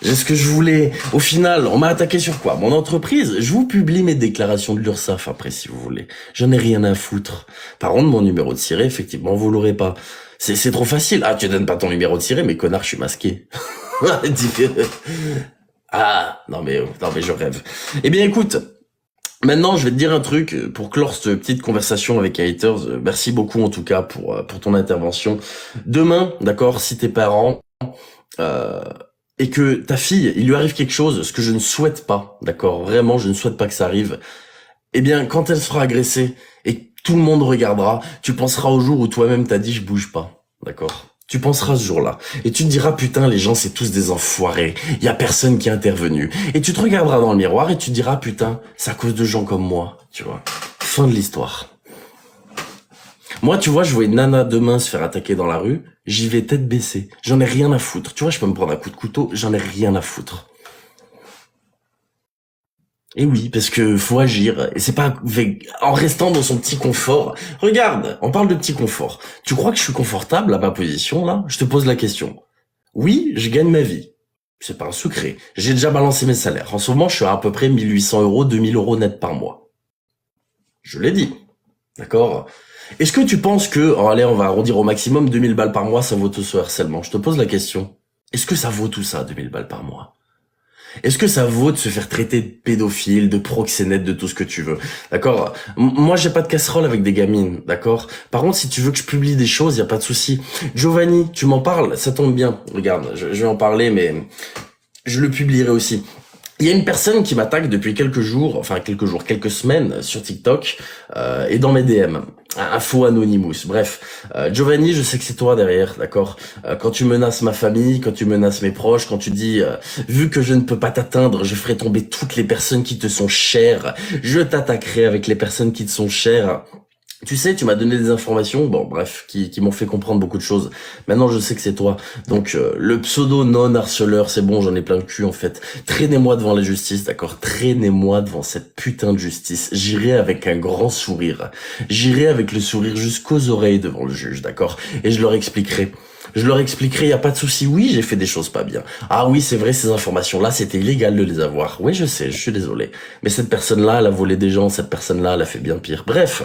J'ai ce que je voulais. Au final, on m'a attaqué sur quoi? Mon entreprise? Je vous publie mes déclarations de l'URSSAF après, si vous voulez. J'en ai rien à foutre. Par contre, mon numéro de siret, effectivement, vous l'aurez pas. C'est trop facile. Ah, tu donnes pas ton numéro de siret, mais connard, je suis masqué. Ah, non mais je rêve. Eh bien, écoute. Maintenant, je vais te dire un truc pour clore cette petite conversation avec Haters. Merci beaucoup, en tout cas, pour ton intervention. Demain, d'accord, si tes parents, et que ta fille, il lui arrive quelque chose, ce que je ne souhaite pas, d'accord, vraiment, je ne souhaite pas que ça arrive, eh bien, quand elle sera agressée et que tout le monde regardera, tu penseras au jour où toi-même t'as dit je bouge pas, d'accord? Tu penseras ce jour-là. Et tu te diras, putain, les gens, c'est tous des enfoirés. Il y a personne qui est intervenu. Et tu te regarderas dans le miroir et tu te diras, putain, c'est à cause de gens comme moi, tu vois. Fin de l'histoire. Moi, tu vois, je vois une nana demain se faire attaquer dans la rue, j'y vais tête baissée. J'en ai rien à foutre. Tu vois, je peux me prendre un coup de couteau, j'en ai rien à foutre. Et oui, parce que faut agir. Et c'est pas en restant dans son petit confort. Regarde, on parle de petit confort. Tu crois que je suis confortable à ma position, là? Je te pose la question. Oui, je gagne ma vie. C'est pas un secret. J'ai déjà balancé mes salaires. En ce moment, je suis à peu près 1800 euros, 2000 euros net par mois. Je l'ai dit. D'accord? Est-ce que tu penses que, allez, on va arrondir au maximum 2000 balles par mois, ça vaut tout ce harcèlement? Je te pose la question. Est-ce que ça vaut tout ça, 2000 balles par mois? Est-ce que ça vaut de se faire traiter de pédophile, de proxénète, de tout ce que tu veux? D'accord? Moi, j'ai pas de casserole avec des gamines, d'accord? Par contre, si tu veux que je publie des choses, y a pas de souci. Giovanni, tu m'en parles? Ça tombe bien. Regarde, je vais en parler, mais je le publierai aussi. Il y a une personne qui m'attaque depuis quelques semaines sur TikTok et dans mes DM. Un faux Anonymous. Bref, Giovanni, je sais que c'est toi derrière, d'accord. Quand tu menaces ma famille, quand tu menaces mes proches, quand tu dis vu que je ne peux pas t'atteindre, je ferai tomber toutes les personnes qui te sont chères. Je t'attaquerai avec les personnes qui te sont chères. Tu sais, tu m'as donné des informations, bon bref, qui m'ont fait comprendre beaucoup de choses. Maintenant, je sais que c'est toi. Donc, le pseudo non-harceleur, c'est bon, j'en ai plein le cul en fait. Traînez-moi devant la justice, d'accord? Traînez-moi devant cette putain de justice. J'irai avec un grand sourire. J'irai avec le sourire jusqu'aux oreilles devant le juge, d'accord? Et je leur expliquerai. Y a pas de souci. Oui, j'ai fait des choses pas bien. Ah oui, c'est vrai, ces informations-là, c'était illégal de les avoir. Oui, je sais, je suis désolé. Mais cette personne-là, elle a volé des gens, cette personne-là, elle a fait bien pire. Bref.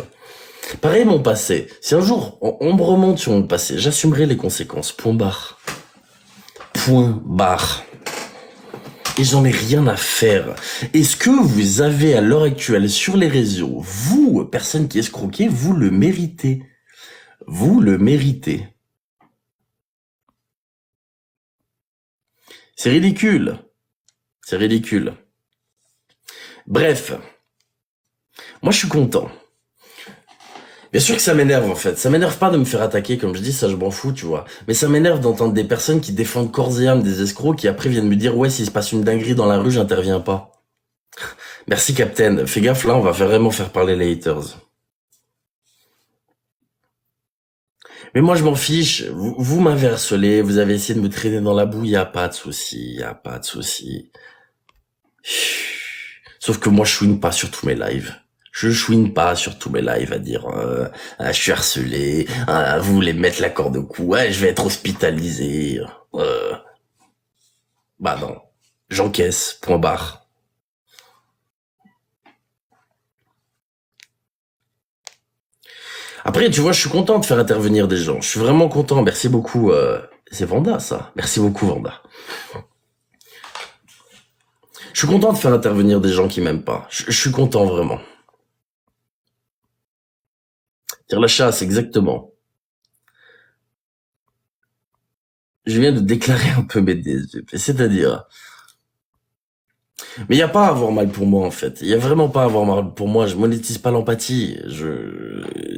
Pareil mon passé. Si un jour on me remonte sur mon passé, j'assumerai les conséquences. Point barre. Point barre. Et j'en ai rien à faire. Est-ce que vous avez à l'heure actuelle sur les réseaux, vous, personne qui escroquez, vous le méritez. Vous le méritez. C'est ridicule. C'est ridicule. Bref. Moi je suis content. Bien sûr que ça m'énerve en fait, ça m'énerve pas de me faire attaquer comme je dis, ça je m'en fous tu vois, mais ça m'énerve d'entendre des personnes qui défendent corps et âme des escrocs qui après viennent me dire ouais s'il se passe une dinguerie dans la rue j'interviens pas. Merci Captain, fais gaffe là on va vraiment faire parler les haters. Mais moi je m'en fiche, vous m'avez harcelé, vous avez essayé de me traîner dans la boue, y a pas de souci, Sauf que moi je chouine pas sur tous mes lives. Je chouine pas sur tous mes lives à dire je suis harcelé, vous voulez mettre la corde au cou, je vais être hospitalisé. Bah non, j'encaisse, point barre. Après, tu vois, je suis content de faire intervenir des gens. Je suis vraiment content, merci beaucoup. C'est Vanda ça, merci beaucoup Vanda. Je suis content de faire intervenir des gens qui m'aiment pas. Je suis content vraiment. Tire la chasse, exactement. Je viens de déclarer un peu mes désirs, c'est-à-dire... Mais il y a pas à avoir mal pour moi en fait. Il y a vraiment pas à avoir mal pour moi. Je monétise pas l'empathie.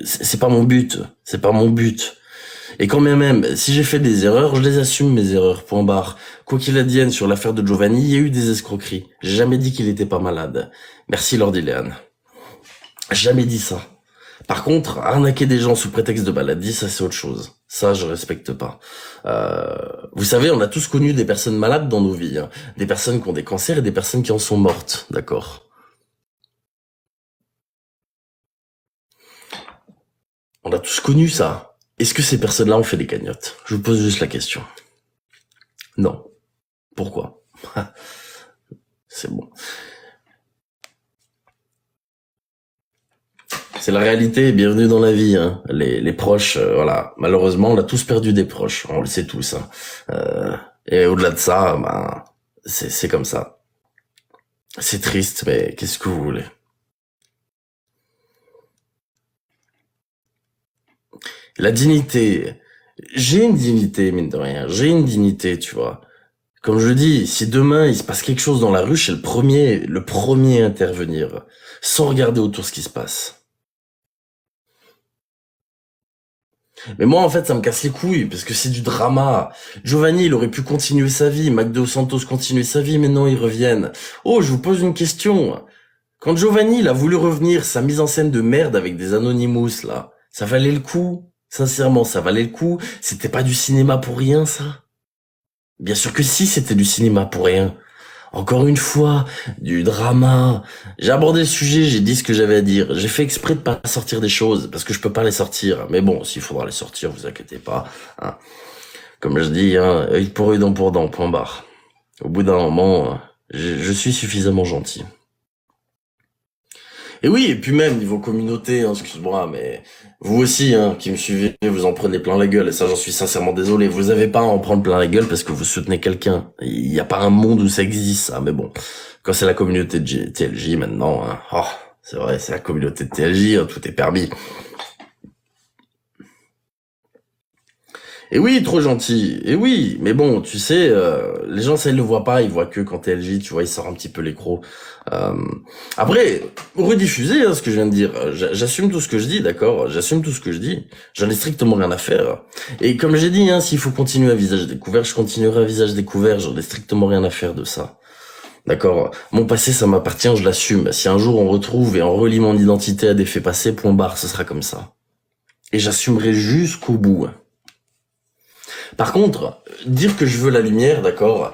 C'est pas mon but. C'est pas mon but. Et quand même, si j'ai fait des erreurs, je les assume mes erreurs. Point barre. Quoi qu'il advienne sur l'affaire de Giovanni, il y a eu des escroqueries. J'ai jamais dit qu'il était pas malade. Merci Lord Ileana. Jamais dit ça. Par contre, arnaquer des gens sous prétexte de maladie, ça c'est autre chose. Ça, je respecte pas. Vous savez, on a tous connu des personnes malades dans nos vies, hein. Des personnes qui ont des cancers et des personnes qui en sont mortes, d'accord? On a tous connu ça. Est-ce que ces personnes-là ont fait des cagnottes? Je vous pose juste la question. Non. Pourquoi? C'est bon. C'est la réalité, bienvenue dans la vie, hein. Les proches, voilà. Malheureusement, on a tous perdu des proches, on le sait tous, hein. Et au-delà de ça, ben, c'est comme ça. C'est triste, mais qu'est-ce que vous voulez? La dignité. J'ai une dignité, mine de rien. J'ai une dignité, tu vois. Comme je dis, si demain il se passe quelque chose dans la rue, je suis le premier à intervenir, sans regarder autour ce qui se passe. Mais moi, en fait, ça me casse les couilles, parce que c'est du drama. Giovanni, il aurait pu continuer sa vie, Mac Dos Santos continuer sa vie, mais non, ils reviennent. Oh, je vous pose une question. Quand Giovanni, il a voulu revenir, sa mise en scène de merde avec des Anonymous, là, ça valait le coup? Sincèrement, ça valait le coup? C'était pas du cinéma pour rien, ça? Bien sûr que si, c'était du cinéma pour rien. Encore une fois, du drama. J'ai abordé le sujet, j'ai dit ce que j'avais à dire. J'ai fait exprès de pas sortir des choses, parce que je peux pas les sortir. Mais bon, s'il faudra les sortir, vous inquiétez pas, hein. Comme je dis, hein, œil pour œil, dent pour dent, point barre. Au bout d'un moment, je suis suffisamment gentil. Et oui, et puis même, niveau communauté, hein, excuse-moi, mais vous aussi, hein, qui me suivez, vous en prenez plein la gueule, et ça, j'en suis sincèrement désolé. Vous avez pas à en prendre plein la gueule parce que vous soutenez quelqu'un. Il y a pas un monde où ça existe, ça, mais bon. Quand c'est la communauté de TLJ, maintenant, hein, oh, c'est vrai, c'est la communauté de TLJ, hein, tout est permis. Et oui, trop gentil. Et oui, mais bon, tu sais, les gens, ça, ils le voient pas, ils voient que quand TLJ, tu vois, il sort un petit peu les crocs. Après, rediffuser, hein, ce que je viens de dire. J'assume tout ce que je dis, d'accord? J'assume tout ce que je dis. J'en ai strictement rien à faire. Et comme j'ai dit, hein, s'il faut continuer à visage découvert, je continuerai à visage découvert. J'en ai strictement rien à faire de ça. D'accord? Mon passé, ça m'appartient, je l'assume. Si un jour on retrouve et on relie mon identité à des faits passés, point barre, ce sera comme ça. Et j'assumerai jusqu'au bout. Par contre, dire que je veux la lumière, d'accord,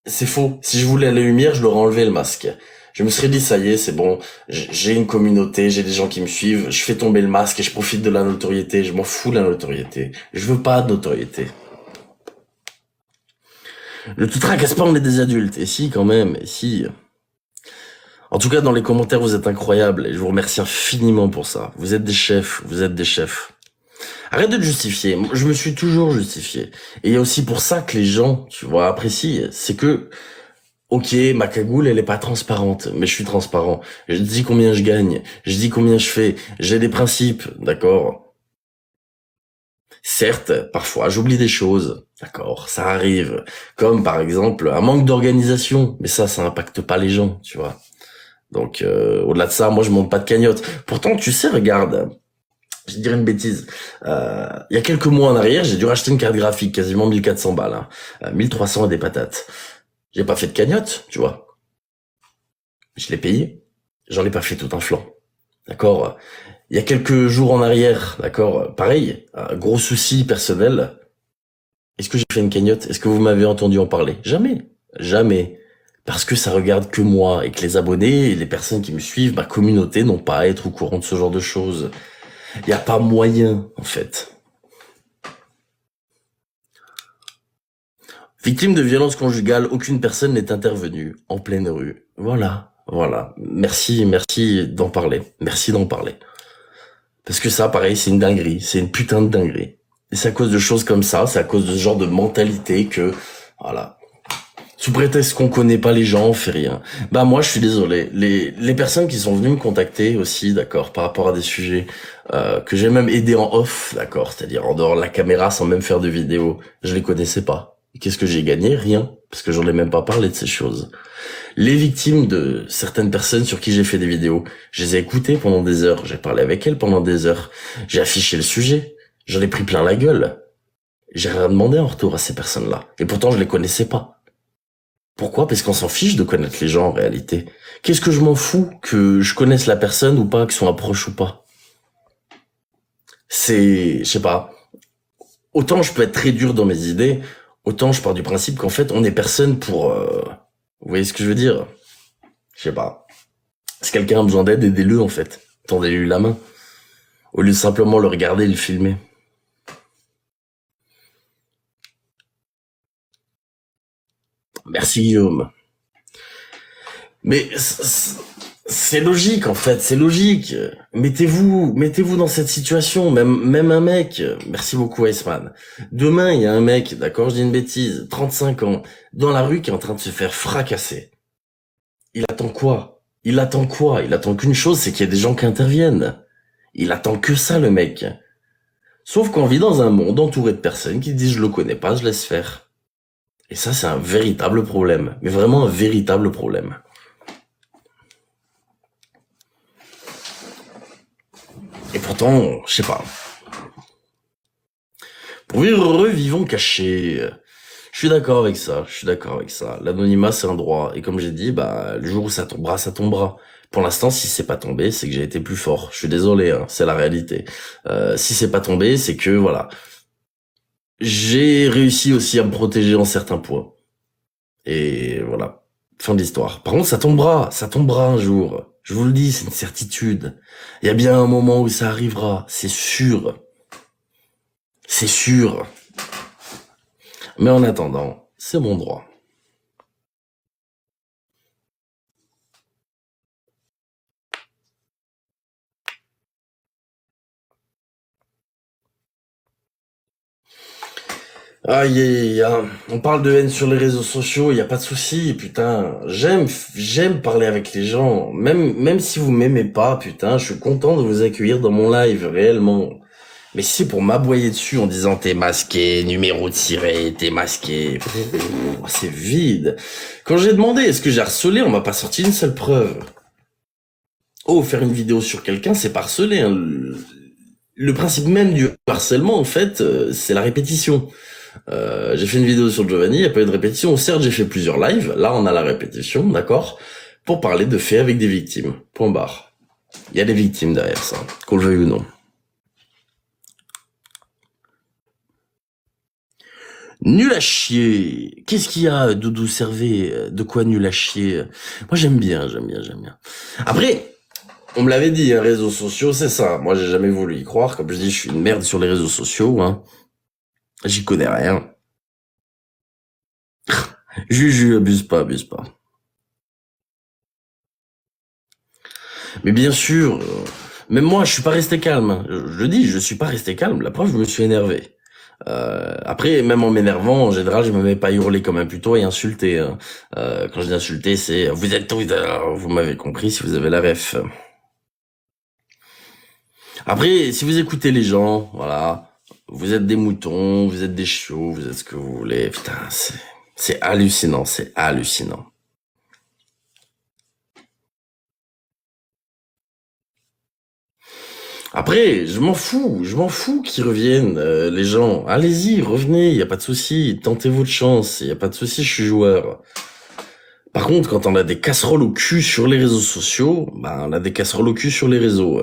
c'est faux. Si je voulais la lumière, je l'aurais enlevé le masque. Je me serais dit, ça y est, c'est bon, j'ai une communauté, j'ai des gens qui me suivent, je fais tomber le masque et je profite de la notoriété, je m'en fous de la notoriété. Je veux pas de notoriété. Ne te tracasse pas, on est des adultes. Et si, quand même, et si. En tout cas, dans les commentaires, vous êtes incroyables et je vous remercie infiniment pour ça. Vous êtes des chefs, vous êtes des chefs. Arrête de te justifier. Je me suis toujours justifié. Et il y a aussi pour ça que les gens, tu vois, apprécient. C'est que, ok, ma cagoule, elle est pas transparente, mais je suis transparent. Je dis combien je gagne. Je dis combien je fais. J'ai des principes, d'accord? Certes, parfois, j'oublie des choses. D'accord, ça arrive. Comme, par exemple, un manque d'organisation. Mais ça impacte pas les gens, tu vois. Donc, au-delà de ça, moi, je monte pas de cagnotte. Pourtant, tu sais, regarde, je dirais une bêtise. Il y a quelques mois en arrière, j'ai dû racheter une carte graphique, quasiment 1400 balles, hein. 1300 et des patates. J'ai pas fait de cagnotte, tu vois. Je l'ai payé. J'en ai pas fait tout un flanc. D'accord. Il y a quelques jours en arrière, d'accord, pareil, un gros souci personnel. Est-ce que j'ai fait une cagnotte? Est-ce que vous m'avez entendu en parler? Jamais. Jamais. Parce que ça regarde que moi et que les abonnés et les personnes qui me suivent, ma communauté, n'ont pas à être au courant de ce genre de choses. Il n'y a pas moyen, en fait. Victime de violence conjugale, aucune personne n'est intervenue en pleine rue. Voilà. Merci d'en parler. Merci d'en parler. Parce que ça, pareil, c'est une dinguerie. C'est une putain de dinguerie. Et c'est à cause de choses comme ça, c'est à cause de ce genre de mentalité que, voilà. Sous prétexte qu'on connaît pas les gens, on fait rien. Bah moi, je suis désolé. Les personnes qui sont venues me contacter aussi, d'accord, par rapport à des sujets que j'ai même aidé en off, d'accord, c'est-à-dire en dehors de la caméra sans même faire de vidéo, je les connaissais pas. Et qu'est-ce que j'ai gagné? Rien, parce que j'en ai même pas parlé de ces choses. Les victimes de certaines personnes sur qui j'ai fait des vidéos, je les ai écoutées pendant des heures, j'ai parlé avec elles pendant des heures, j'ai affiché le sujet, j'en ai pris plein la gueule. J'ai rien demandé en retour à ces personnes-là. Et pourtant, je les connaissais pas. Pourquoi? Parce qu'on s'en fiche de connaître les gens en réalité. Qu'est-ce que je m'en fous que je connaisse la personne ou pas, que son approche ou pas? Je sais pas. Autant je peux être très dur dans mes idées, autant je pars du principe qu'en fait, on est personne pour... Vous voyez ce que je veux dire? Je sais pas. Si quelqu'un a besoin d'aide, aidez-le en fait. Tendez-lui la main. Au lieu de simplement le regarder et le filmer. Merci Guillaume. Mais c'est logique en fait, c'est logique. Mettez-vous dans cette situation, même un mec. Merci beaucoup Iceman. Demain, il y a un mec, d'accord, je dis une bêtise, 35 ans, dans la rue qui est en train de se faire fracasser. Il attend quoi? Il attend qu'une chose, c'est qu'il y ait des gens qui interviennent. Il attend que ça le mec. Sauf qu'on vit dans un monde entouré de personnes qui disent je le connais pas, je laisse faire. Et ça, c'est un véritable problème. Mais vraiment un véritable problème. Et pourtant, je sais pas. Pour vivre heureux, vivons cachés. Je suis d'accord avec ça, L'anonymat, c'est un droit. Et comme j'ai dit, le jour où ça tombera, ça tombera. Pour l'instant, si c'est pas tombé, c'est que j'ai été plus fort. Je suis désolé, hein, c'est la réalité. Si c'est pas tombé, c'est que, voilà. J'ai réussi aussi à me protéger en certains points. Et voilà. Fin de l'histoire. Par contre, ça tombera un jour. Je vous le dis, c'est une certitude. Il y a bien un moment où ça arrivera. C'est sûr. C'est sûr. Mais en attendant, c'est mon droit. Aïe, aïe, aïe, on parle de haine sur les réseaux sociaux, il y a pas de souci, putain. J'aime parler avec les gens, même si vous m'aimez pas, putain, je suis content de vous accueillir dans mon live, réellement. Mais si c'est pour m'aboyer dessus en disant t'es masqué, numéro tiré, t'es masqué, c'est vide. Quand j'ai demandé est-ce que j'ai harcelé, on m'a pas sorti une seule preuve. Oh, faire une vidéo sur quelqu'un, c'est pas harceler, hein. Le principe même du harcèlement, en fait, c'est la répétition. J'ai fait une vidéo sur Giovanni, il n'y a pas eu de répétition. Certes, j'ai fait plusieurs lives. Là, on a la répétition, d'accord, pour parler de faits avec des victimes. Point barre. Il y a des victimes derrière ça, qu'on le veuille ou non. Nul à chier. Qu'est-ce qu'il y a, Doudou Servet? De quoi nul à chier? Moi, j'aime bien. Après, on me l'avait dit, hein, réseaux sociaux, c'est ça. Moi, j'ai jamais voulu y croire. Comme je dis, je suis une merde sur les réseaux sociaux, hein. J'y connais rien. Juju, abuse pas. Mais bien sûr, même moi, je suis pas resté calme, hein. Je le dis, je suis pas resté calme. La preuve, je me suis énervé. Après, même en m'énervant, en général, je me mets pas à hurler comme un putois et insulter, hein. Quand je dis insulter, c'est vous êtes tous, vous m'avez compris si vous avez la ref. Après, si vous écoutez les gens, voilà, vous êtes des moutons, vous êtes des chiots, vous êtes ce que vous voulez. Putain, c'est hallucinant, c'est hallucinant. Après, je m'en fous qu'ils reviennent, les gens. Allez-y, revenez, y a pas de souci, tentez votre chance, y a pas de souci, je suis joueur. Par contre, quand on a des casseroles au cul sur les réseaux sociaux, on a des casseroles au cul sur les réseaux.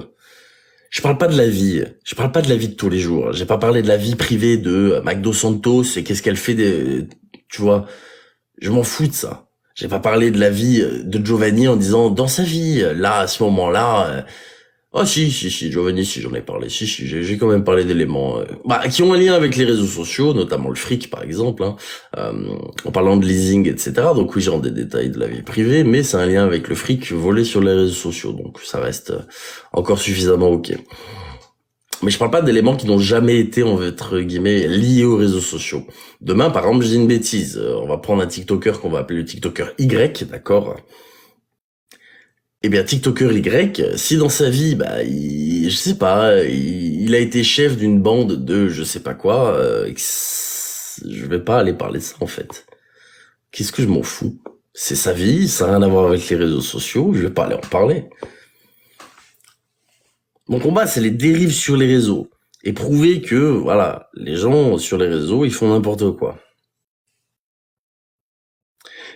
Je parle pas de la vie de tous les jours. J'ai pas parlé de la vie privée de Magdo Santos et qu'est-ce qu'elle fait tu vois. Je m'en fous de ça. J'ai pas parlé de la vie de Giovanni en disant dans sa vie, là, à ce moment-là, si, Giovanni, si j'en ai parlé, si, j'ai quand même parlé d'éléments qui ont un lien avec les réseaux sociaux, notamment le fric par exemple, hein, en parlant de leasing, etc. Donc oui, j'ai rendu des détails de la vie privée, mais c'est un lien avec le fric volé sur les réseaux sociaux, donc ça reste encore suffisamment ok. Mais je parle pas d'éléments qui n'ont jamais été, entre guillemets, liés aux réseaux sociaux. Demain, par exemple, je dis une bêtise, on va prendre un TikToker qu'on va appeler le TikToker Y, d'accord ? Eh bien, TikToker Y, si dans sa vie, je sais pas, il a été chef d'une bande de je sais pas quoi, je vais pas aller parler de ça en fait. Qu'est-ce que je m'en fous? C'est sa vie, ça n'a rien à voir avec les réseaux sociaux, je vais pas aller en parler. Mon combat, c'est les dérives sur les réseaux. Et prouver que, voilà, les gens sur les réseaux, ils font n'importe quoi.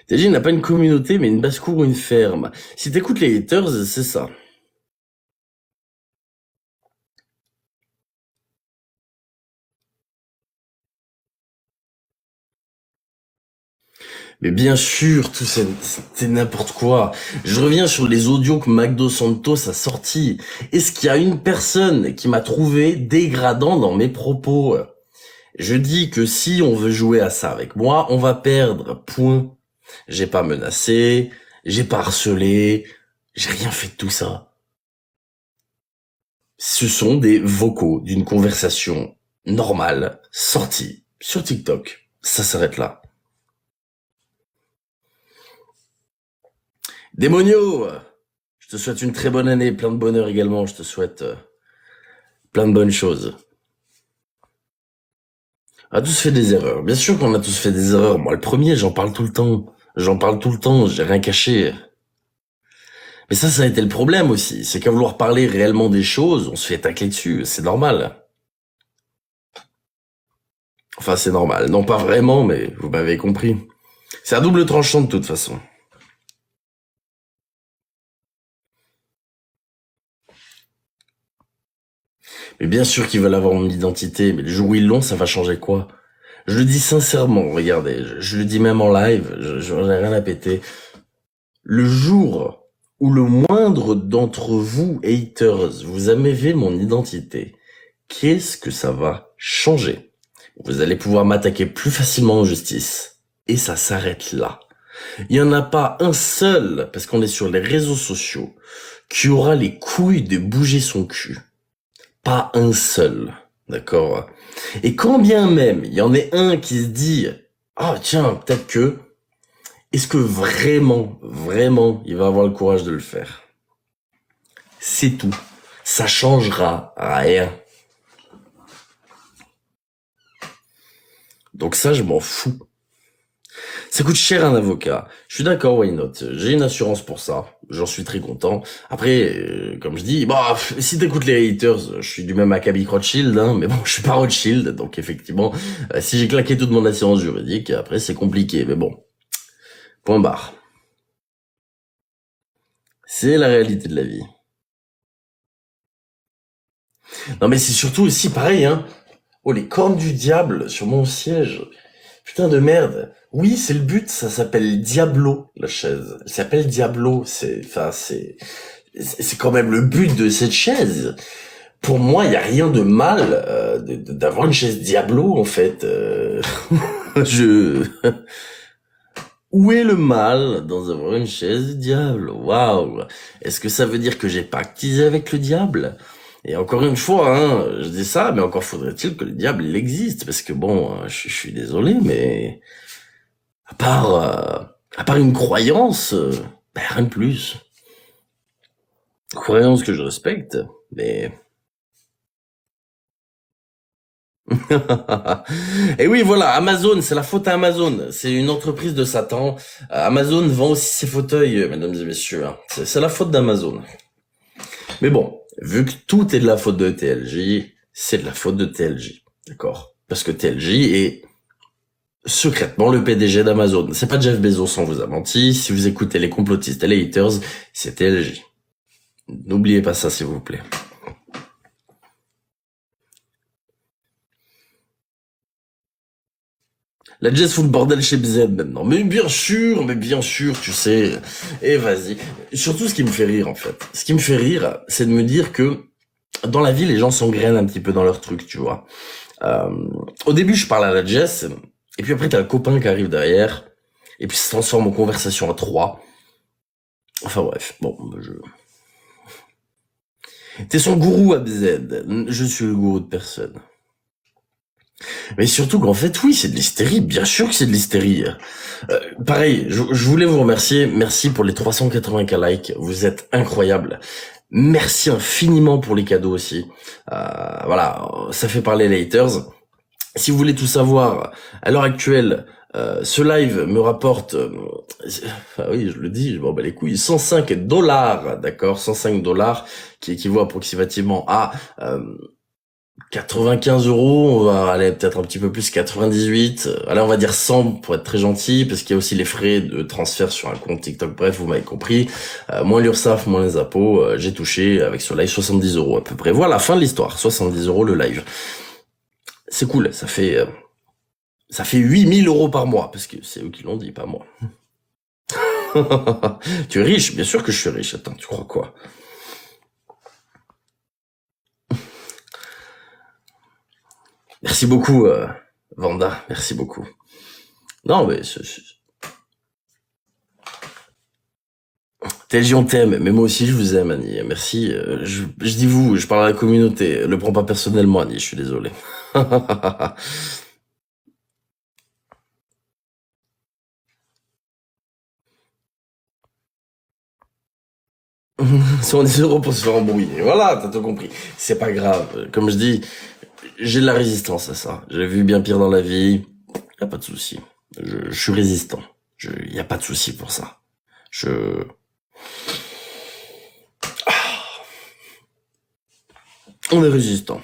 TLJ n'a pas une communauté, mais une basse-cour ou une ferme. Si t'écoutes les haters, c'est ça. Mais bien sûr, tout c'est n'importe quoi. Je reviens sur les audios que Magdo Santos a sortis. Est-ce qu'il y a une personne qui m'a trouvé dégradant dans mes propos? Je dis que si on veut jouer à ça avec moi, on va perdre, point. J'ai pas menacé, j'ai pas harcelé, j'ai rien fait de tout ça. Ce sont des vocaux d'une conversation normale, sortie sur TikTok. Ça s'arrête là. Démonio, je te souhaite une très bonne année, plein de bonheur également, je te souhaite plein de bonnes choses. On a tous fait des erreurs, bien sûr qu'on a tous fait des erreurs, moi le premier, j'en parle tout le temps, j'ai rien caché. Mais ça a été le problème aussi, c'est qu'à vouloir parler réellement des choses, on se fait tacler dessus, c'est normal. Enfin c'est normal, non pas vraiment, mais vous m'avez compris. C'est à double tranchant de toute façon. Mais bien sûr qu'ils veulent avoir mon identité, mais le jour où ils l'ont, ça va changer quoi? Je le dis sincèrement, regardez, je le dis même en live, j'en ai rien à péter. Le jour où le moindre d'entre vous, haters, vous avez mon identité, qu'est-ce que ça va changer? Vous allez pouvoir m'attaquer plus facilement en justice. Et ça s'arrête là. Il y en a pas un seul, parce qu'on est sur les réseaux sociaux, qui aura les couilles de bouger son cul. Pas un seul, d'accord? Et quand bien même il y en ait un qui se dit « Ah tiens, peut-être que... » Est-ce que vraiment, il va avoir le courage de le faire? C'est tout. Ça changera rien. Donc ça, je m'en fous. Ça coûte cher un avocat. Je suis d'accord, why not? J'ai une assurance pour ça. J'en suis très content. Après, comme je dis, bah, si t'écoutes les haters, je suis du même acabit Rothschild, hein, mais bon, je suis pas Rothschild, donc effectivement, si j'ai claqué toute mon assurance juridique, après c'est compliqué, mais bon. Point barre. C'est la réalité de la vie. Non mais c'est surtout aussi pareil, hein. Oh, les cornes du diable sur mon siège. Putain de merde. Oui, c'est le but, ça s'appelle Diablo, la chaise. Elle s'appelle Diablo, c'est quand même le but de cette chaise. Pour moi, il y a rien de mal d'avoir une chaise Diablo, en fait. Où est le mal dans avoir une chaise diable? Waouh! Est-ce que ça veut dire que j'ai pactisé avec le diable? Et encore une fois, hein, je dis ça, mais encore faudrait-il que le diable il existe, parce que bon, je suis désolé, mais à part une croyance, ben rien de plus. Croyance que je respecte, mais et oui, voilà, Amazon, c'est la faute à Amazon. C'est une entreprise de Satan. Amazon vend aussi ses fauteuils, mesdames et messieurs, hein. C'est la faute d'Amazon. Mais bon, vu que tout est de la faute de TLJ, c'est de la faute de TLJ. D'accord? Parce que TLJ est secrètement le PDG d'Amazon. C'est pas Jeff Bezos, on vous a menti. Si vous écoutez les complotistes et les haters, c'est TLJ. N'oubliez pas ça, s'il vous plaît. La jazz fout le bordel chez BZ maintenant. Mais bien sûr, tu sais. Et vas-y. Surtout ce qui me fait rire, en fait. Ce qui me fait rire, c'est de me dire que dans la vie, les gens s'engrainent un petit peu dans leur truc, tu vois. Au début, je parle à la jazz, et puis après, t'as un copain qui arrive derrière, et puis ça se transforme en conversation à 3. Enfin bref, bon, T'es son gourou à BZ. Je suis le gourou de personne. Mais surtout qu'en fait, oui, c'est de l'hystérie. Bien sûr que c'est de l'hystérie. Pareil, je voulais vous remercier. Merci pour les 380K likes. Vous êtes incroyables. Merci infiniment pour les cadeaux aussi. Voilà, ça fait parler les haters. Si vous voulez tout savoir, à l'heure actuelle, ce live me rapporte, enfin oui, je le dis, je m'en bats les couilles, $105, d'accord, $105, qui équivaut approximativement à 95 euros, on va aller peut-être un petit peu plus, 98. Allez, on va dire 100 pour être très gentil, parce qu'il y a aussi les frais de transfert sur un compte TikTok. Bref, vous m'avez compris. Moins l'URSSAF, moins les impôts, j'ai touché avec ce live 70 euros à peu près. Voilà, fin de l'histoire. 70 euros le live. C'est cool, ça fait 8000 euros par mois, parce que c'est eux qui l'ont dit, pas moi. Tu es riche? Bien sûr que je suis riche. Attends, tu crois quoi? Merci beaucoup, Vanda. Merci beaucoup. Non, mais TLJ, on t'aime, mais moi aussi je vous aime, Annie. Merci. Je dis vous, je parle à la communauté. Le prends pas personnellement, Annie, je suis désolé. Sont 10 euros pour se faire embrouiller. Voilà, t'as tout compris. C'est pas grave. Comme je dis, j'ai de la résistance à ça. J'ai vu bien pire dans la vie. Y a pas de souci. Je suis résistant. Y a pas de souci pour ça. On est résistant.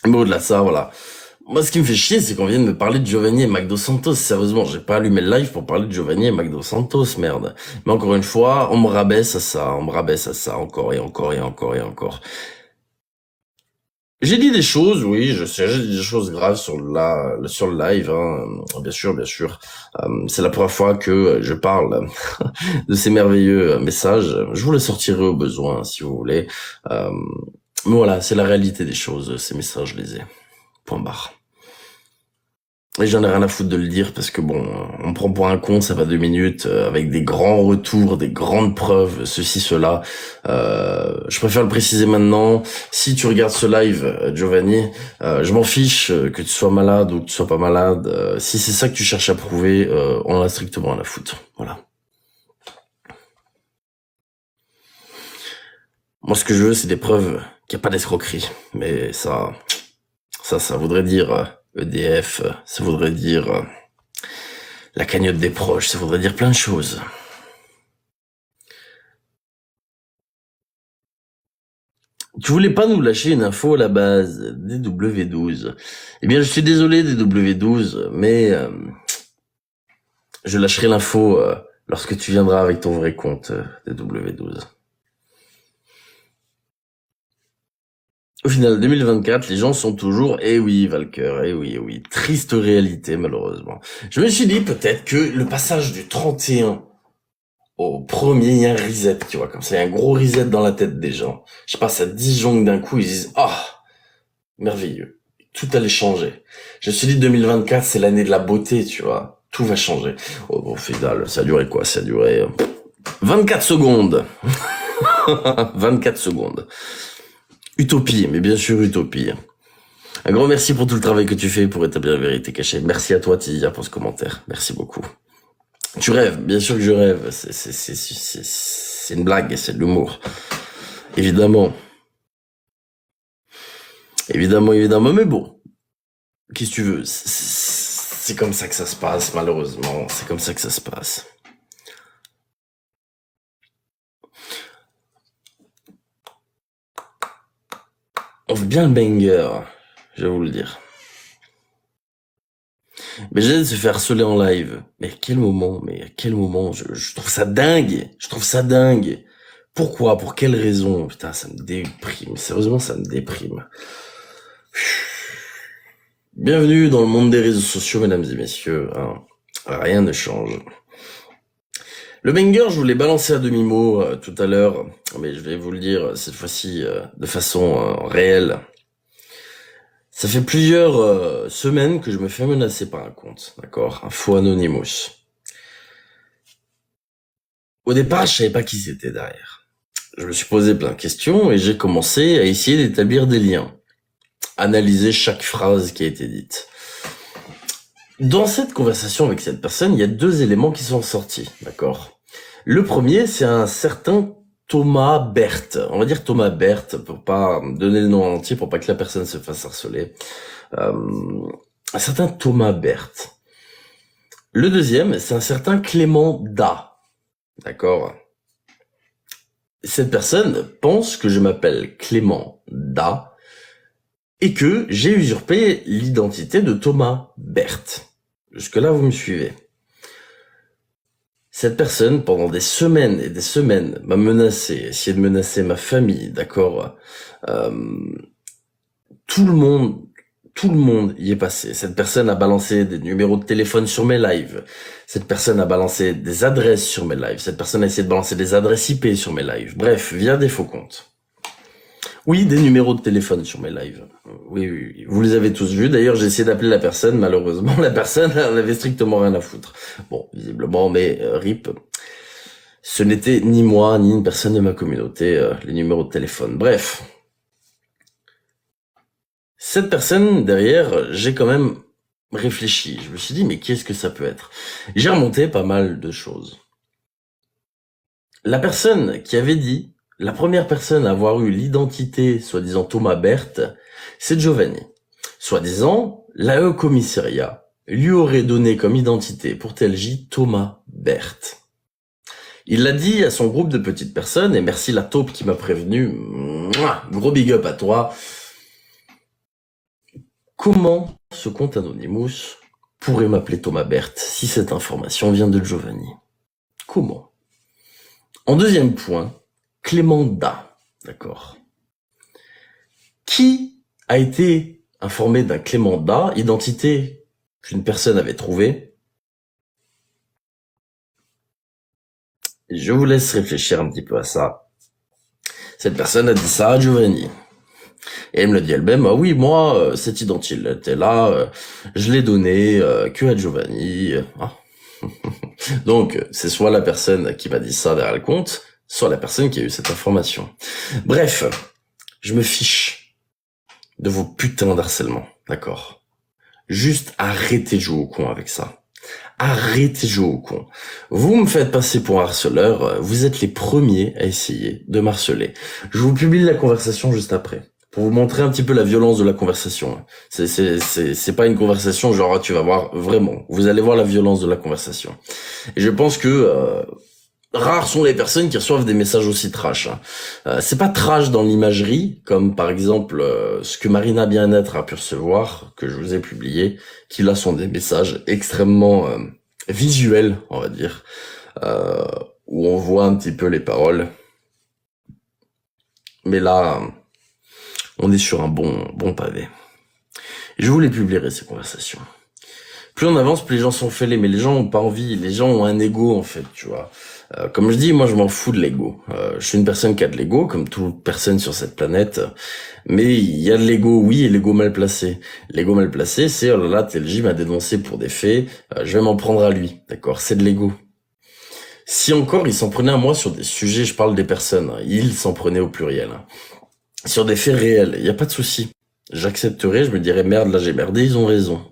Mais au-delà de ça, voilà. Moi, ce qui me fait chier, c'est qu'on vient de me parler de Giovanni et Magdo Santos. Sérieusement, j'ai pas allumé le live pour parler de Giovanni et Magdo Santos, merde. Mais encore une fois, on me rabaisse à ça, encore et encore et encore et encore. J'ai dit des choses, oui, je sais, j'ai dit des choses graves sur le live, hein. Bien sûr, bien sûr. C'est la première fois que je parle de ces merveilleux messages. Je vous les sortirai au besoin, si vous voulez. Mais voilà, c'est la réalité des choses. Ces messages, je les ai. Point barre. Et j'en ai rien à foutre de le dire parce que bon, on me prend pour un con, ça va 2 minutes, avec des grands retours, des grandes preuves, ceci, cela. Je préfère le préciser maintenant. Si tu regardes ce live, Giovanni, je m'en fiche que tu sois malade ou que tu sois pas malade. Si c'est ça que tu cherches à prouver, on en a strictement rien à foutre. Voilà. Moi, ce que je veux, c'est des preuves qu'il n'y a pas d'escroquerie. Mais ça voudrait dire EDF, ça voudrait dire la cagnotte des proches, ça voudrait dire plein de choses. Tu voulais pas nous lâcher une info à la base, DW12. Eh bien, je suis désolé, DW12, mais je lâcherai l'info lorsque tu viendras avec ton vrai compte, DW12. Au final, 2024, les gens sont toujours, eh oui, Valker, eh oui, triste réalité, malheureusement. Je me suis dit peut-être que le passage du 31 au premier, il y a un reset, tu vois, comme ça, il y a un gros reset dans la tête des gens. Je sais pas, ça disjongle d'un coup, ils disent, merveilleux, tout allait changer. Je me suis dit 2024, c'est l'année de la beauté, tu vois, tout va changer. Au final, ça a duré quoi? Ça a duré 24 secondes. 24 secondes. Utopie, mais bien sûr utopie. Un grand merci pour tout le travail que tu fais pour établir la vérité cachée. Merci à toi, Tidia, pour ce commentaire. Merci beaucoup. Tu rêves, bien sûr que je rêve. C'est une blague, c'est de l'humour. Évidemment. Évidemment, mais bon. Qu'est-ce que tu veux? C'est comme ça que ça se passe, malheureusement. C'est comme ça que ça se passe. On fait bien le banger, je vais vous le dire. Mais j'ai de se faire harceler en live. Mais à quel moment? Je trouve ça dingue. Pourquoi? Pour quelle raison? Putain, ça me déprime. Sérieusement, ça me déprime. Bienvenue dans le monde des réseaux sociaux, mesdames et messieurs. Hein. Rien ne change. Le banger, je voulais balancer à demi-mot tout à l'heure, mais je vais vous le dire cette fois-ci de façon réelle. Ça fait plusieurs semaines que je me fais menacer par un compte, d'accord? Un faux Anonymous. Au départ, je savais pas qui c'était derrière. Je me suis posé plein de questions et j'ai commencé à essayer d'établir des liens. Analyser chaque phrase qui a été dite. Dans cette conversation avec cette personne, il y a 2 éléments qui sont sortis, d'accord? Le premier, c'est un certain Thomas Berthe. On va dire Thomas Berthe pour pas donner le nom entier, pour pas que la personne se fasse harceler. Un certain Thomas Berthe. Le deuxième, c'est un certain Clément Da. D'accord? Cette personne pense que je m'appelle Clément Da et que j'ai usurpé l'identité de Thomas Berthe. Jusque-là, vous me suivez. Cette personne, pendant des semaines et des semaines, m'a menacé, essayé de menacer ma famille, d'accord. Tout le monde y est passé. Cette personne a balancé des numéros de téléphone sur mes lives. Cette personne a balancé des adresses sur mes lives. Cette personne a essayé de balancer des adresses IP sur mes lives. Bref, via des faux comptes. Oui, des numéros de téléphone sur mes lives. Oui, vous les avez tous vus. D'ailleurs, j'ai essayé d'appeler la personne. Malheureusement, la personne n'avait strictement rien à foutre. Bon, visiblement, mais RIP, ce n'était ni moi, ni une personne de ma communauté, les numéros de téléphone. Bref. Cette personne, derrière, j'ai quand même réfléchi. Je me suis dit, mais qu'est-ce que ça peut être? J'ai remonté pas mal de choses. La personne qui avait dit, la première personne à avoir eu l'identité, soi-disant Thomas Berthe, c'est Giovanni. Soi-disant, l'AE commissariat lui aurait donné comme identité pour TLJ Thomas Berthe. Il l'a dit à son groupe de petites personnes, et merci la taupe qui m'a prévenu. Mouah, gros big up à toi. Comment ce compte Anonymous pourrait m'appeler Thomas Berthe si cette information vient de Giovanni? Comment? En deuxième point, Clément Da, d'accord. Qui a été informé d'un Clément Da, identité qu'une personne avait trouvée? Je vous laisse réfléchir un petit peu à ça. Cette personne a dit ça à Giovanni. Et elle me l'a dit elle-même, ah oui, moi, cette identité-là, je l'ai donnée que à Giovanni. Ah. Donc, c'est soit la personne qui m'a dit ça derrière le compte, soit la personne qui a eu cette information. Bref, je me fiche de vos putains d'harcèlement, d'accord? Juste arrêtez de jouer au con avec ça. Arrêtez de jouer au con. Vous me faites passer pour un harceleur, vous êtes les premiers à essayer de m'harceler. Je vous publie la conversation juste après, pour vous montrer un petit peu la violence de la conversation. C'est pas une conversation genre tu vas voir, vraiment. Vous allez voir la violence de la conversation. Et je pense que rares sont les personnes qui reçoivent des messages aussi trash. C'est pas trash dans l'imagerie, comme par exemple ce que Marina Bien-être a pu recevoir, que je vous ai publié, qui là sont des messages extrêmement visuels, on va dire, où on voit un petit peu les paroles. Mais là, on est sur un bon pavé. Et je vous les publierai, ces conversations. Plus on avance, plus les gens sont fêlés, mais les gens ont pas envie, les gens ont un ego en fait, tu vois. Comme je dis, moi je m'en fous de l'ego. Je suis une personne qui a de l'ego, comme toute personne sur cette planète, mais il y a de l'ego, oui, et l'ego mal placé. L'ego mal placé, c'est, oh là là, TLJ m'a dénoncé pour des faits, je vais m'en prendre à lui, d'accord, c'est de l'ego. Si encore il s'en prenait à moi sur des sujets, je parle des personnes, il s'en prenait au pluriel. Sur des faits réels, il n'y a pas de souci. J'accepterai, je me dirais merde, là j'ai merdé, ils ont raison.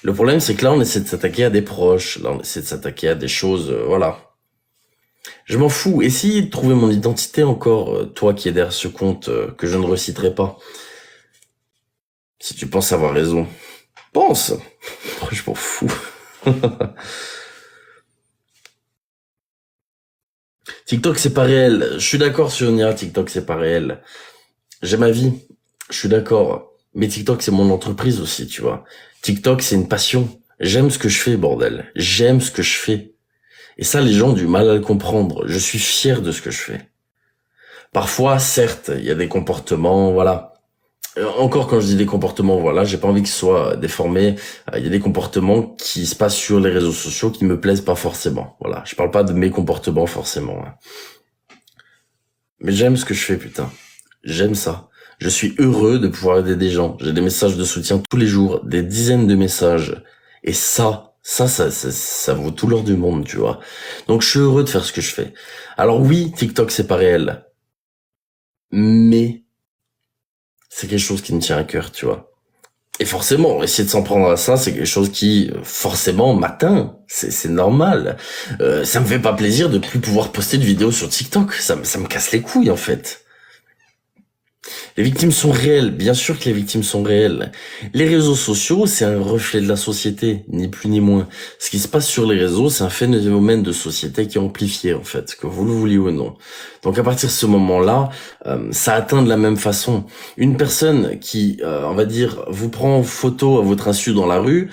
Le problème, c'est que là, on essaie de s'attaquer à des proches, là, on essaie de s'attaquer à des choses, voilà. Je m'en fous. Essayez de trouver mon identité encore, toi qui es derrière ce compte, que je ne reciterai pas. Si tu penses avoir raison, pense. Je m'en fous. TikTok, c'est pas réel. Je suis d'accord, Sonia, TikTok, c'est pas réel. J'ai ma vie. Je suis d'accord. Mais TikTok, c'est mon entreprise aussi, tu vois. TikTok, c'est une passion. J'aime ce que je fais, bordel. J'aime ce que je fais. Et ça, les gens ont du mal à le comprendre. Je suis fier de ce que je fais. Parfois, certes, il y a des comportements, voilà. Encore quand je dis des comportements, voilà, j'ai pas envie qu'ils soient déformés. Il y a des comportements qui se passent sur les réseaux sociaux qui me plaisent pas forcément. Voilà, je parle pas de mes comportements forcément. Mais j'aime ce que je fais, putain. J'aime ça. Je suis heureux de pouvoir aider des gens. J'ai des messages de soutien tous les jours, des dizaines de messages. Et ça vaut tout l'or du monde, tu vois. Donc je suis heureux de faire ce que je fais. Alors oui, TikTok c'est pas réel. Mais c'est quelque chose qui me tient à cœur, tu vois. Et forcément, essayer de s'en prendre à ça, c'est quelque chose qui, forcément, m'atteint. C'est normal. Ça me fait pas plaisir de plus pouvoir poster de vidéos sur TikTok. Ça me casse les couilles, en fait. Les victimes sont réelles, bien sûr que les victimes sont réelles. Les réseaux sociaux, c'est un reflet de la société, ni plus ni moins. Ce qui se passe sur les réseaux, c'est un phénomène de société qui est amplifié, en fait, que vous le vouliez ou non. Donc à partir de ce moment-là, ça atteint de la même façon. Une personne qui, on va dire, vous prend photo à votre insu dans la rue,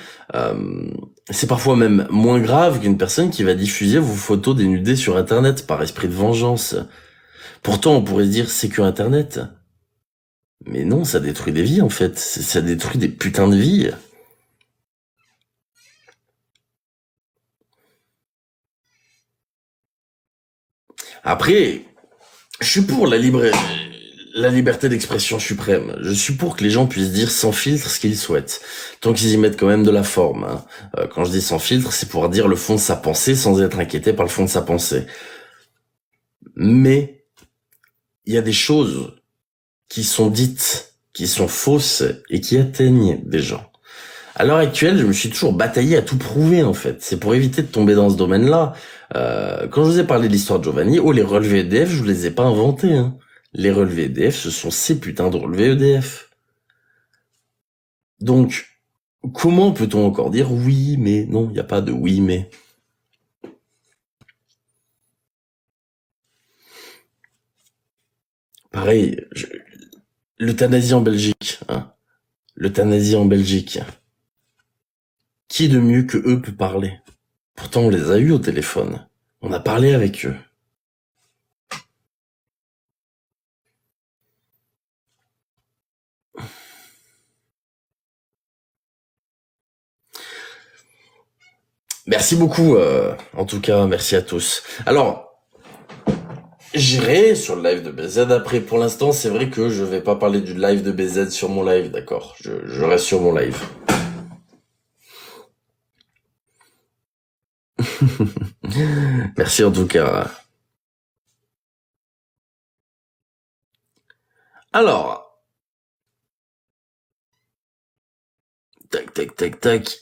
c'est parfois même moins grave qu'une personne qui va diffuser vos photos dénudées sur Internet par esprit de vengeance. Pourtant, on pourrait se dire, c'est que Internet. Mais non, ça détruit des vies, en fait. Ça détruit des putains de vies. Après, je suis pour la liberté d'expression suprême. Je suis pour que les gens puissent dire sans filtre ce qu'ils souhaitent. Tant qu'ils y mettent quand même de la forme. Hein. Quand je dis sans filtre, c'est pour dire le fond de sa pensée sans être inquiété par le fond de sa pensée. Mais il y a des choses qui sont dites, qui sont fausses et qui atteignent des gens. À l'heure actuelle, je me suis toujours bataillé à tout prouver, en fait. C'est pour éviter de tomber dans ce domaine-là. Quand je vous ai parlé de l'histoire de Giovanni, les relevés EDF, je vous les ai pas inventés. Hein. Les relevés EDF, ce sont ces putains de relevés EDF. Donc, comment peut-on encore dire oui, mais non, il n'y a pas de oui, mais. Pareil, l'euthanasie en Belgique, hein. L'euthanasie en Belgique. Qui de mieux que eux peut parler? Pourtant, on les a eus au téléphone. On a parlé avec eux. Merci beaucoup, en tout cas, merci à tous. Alors, j'irai sur le live de BZ après. Pour l'instant, c'est vrai que je vais pas parler du live de BZ sur mon live, d'accord. Je reste sur mon live. Merci en tout cas. Alors. Tac, tac, tac, tac.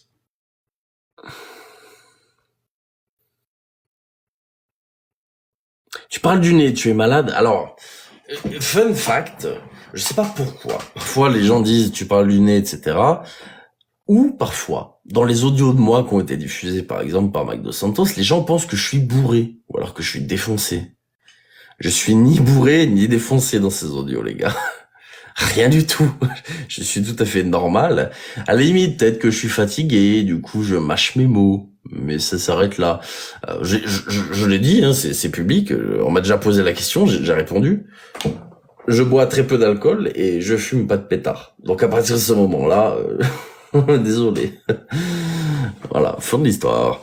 Tu parles du nez, tu es malade. Alors, fun fact, je sais pas pourquoi. Parfois, les gens disent tu parles du nez, etc. Ou parfois, dans les audios de moi qui ont été diffusés, par exemple, par Mac Dos Santos, les gens pensent que je suis bourré, ou alors que je suis défoncé. Je suis ni bourré, ni défoncé dans ces audios, les gars. Rien du tout. Je suis tout à fait normal. À la limite, peut-être que je suis fatigué, du coup, je mâche mes mots. Mais ça s'arrête là. Je l'ai dit, hein, c'est public. On m'a déjà posé la question, j'ai répondu. Je bois très peu d'alcool et je fume pas de pétard. Donc à partir de ce moment-là, désolé. Voilà, fin de l'histoire.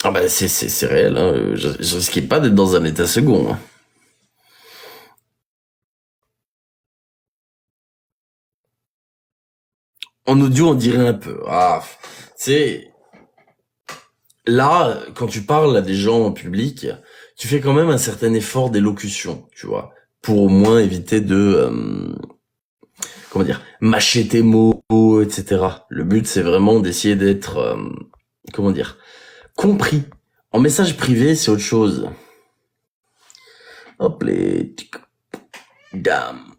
Ah bah c'est réel, hein. Je risquais pas d'être dans un état second. Hein. En audio, on dirait un peu. Ah, c'est là, quand tu parles à des gens en public, tu fais quand même un certain effort d'élocution, tu vois, pour au moins éviter de, comment dire, mâcher tes mots, etc. Le but, c'est vraiment d'essayer d'être, comment dire, compris. En message privé, c'est autre chose. Hop les, dame.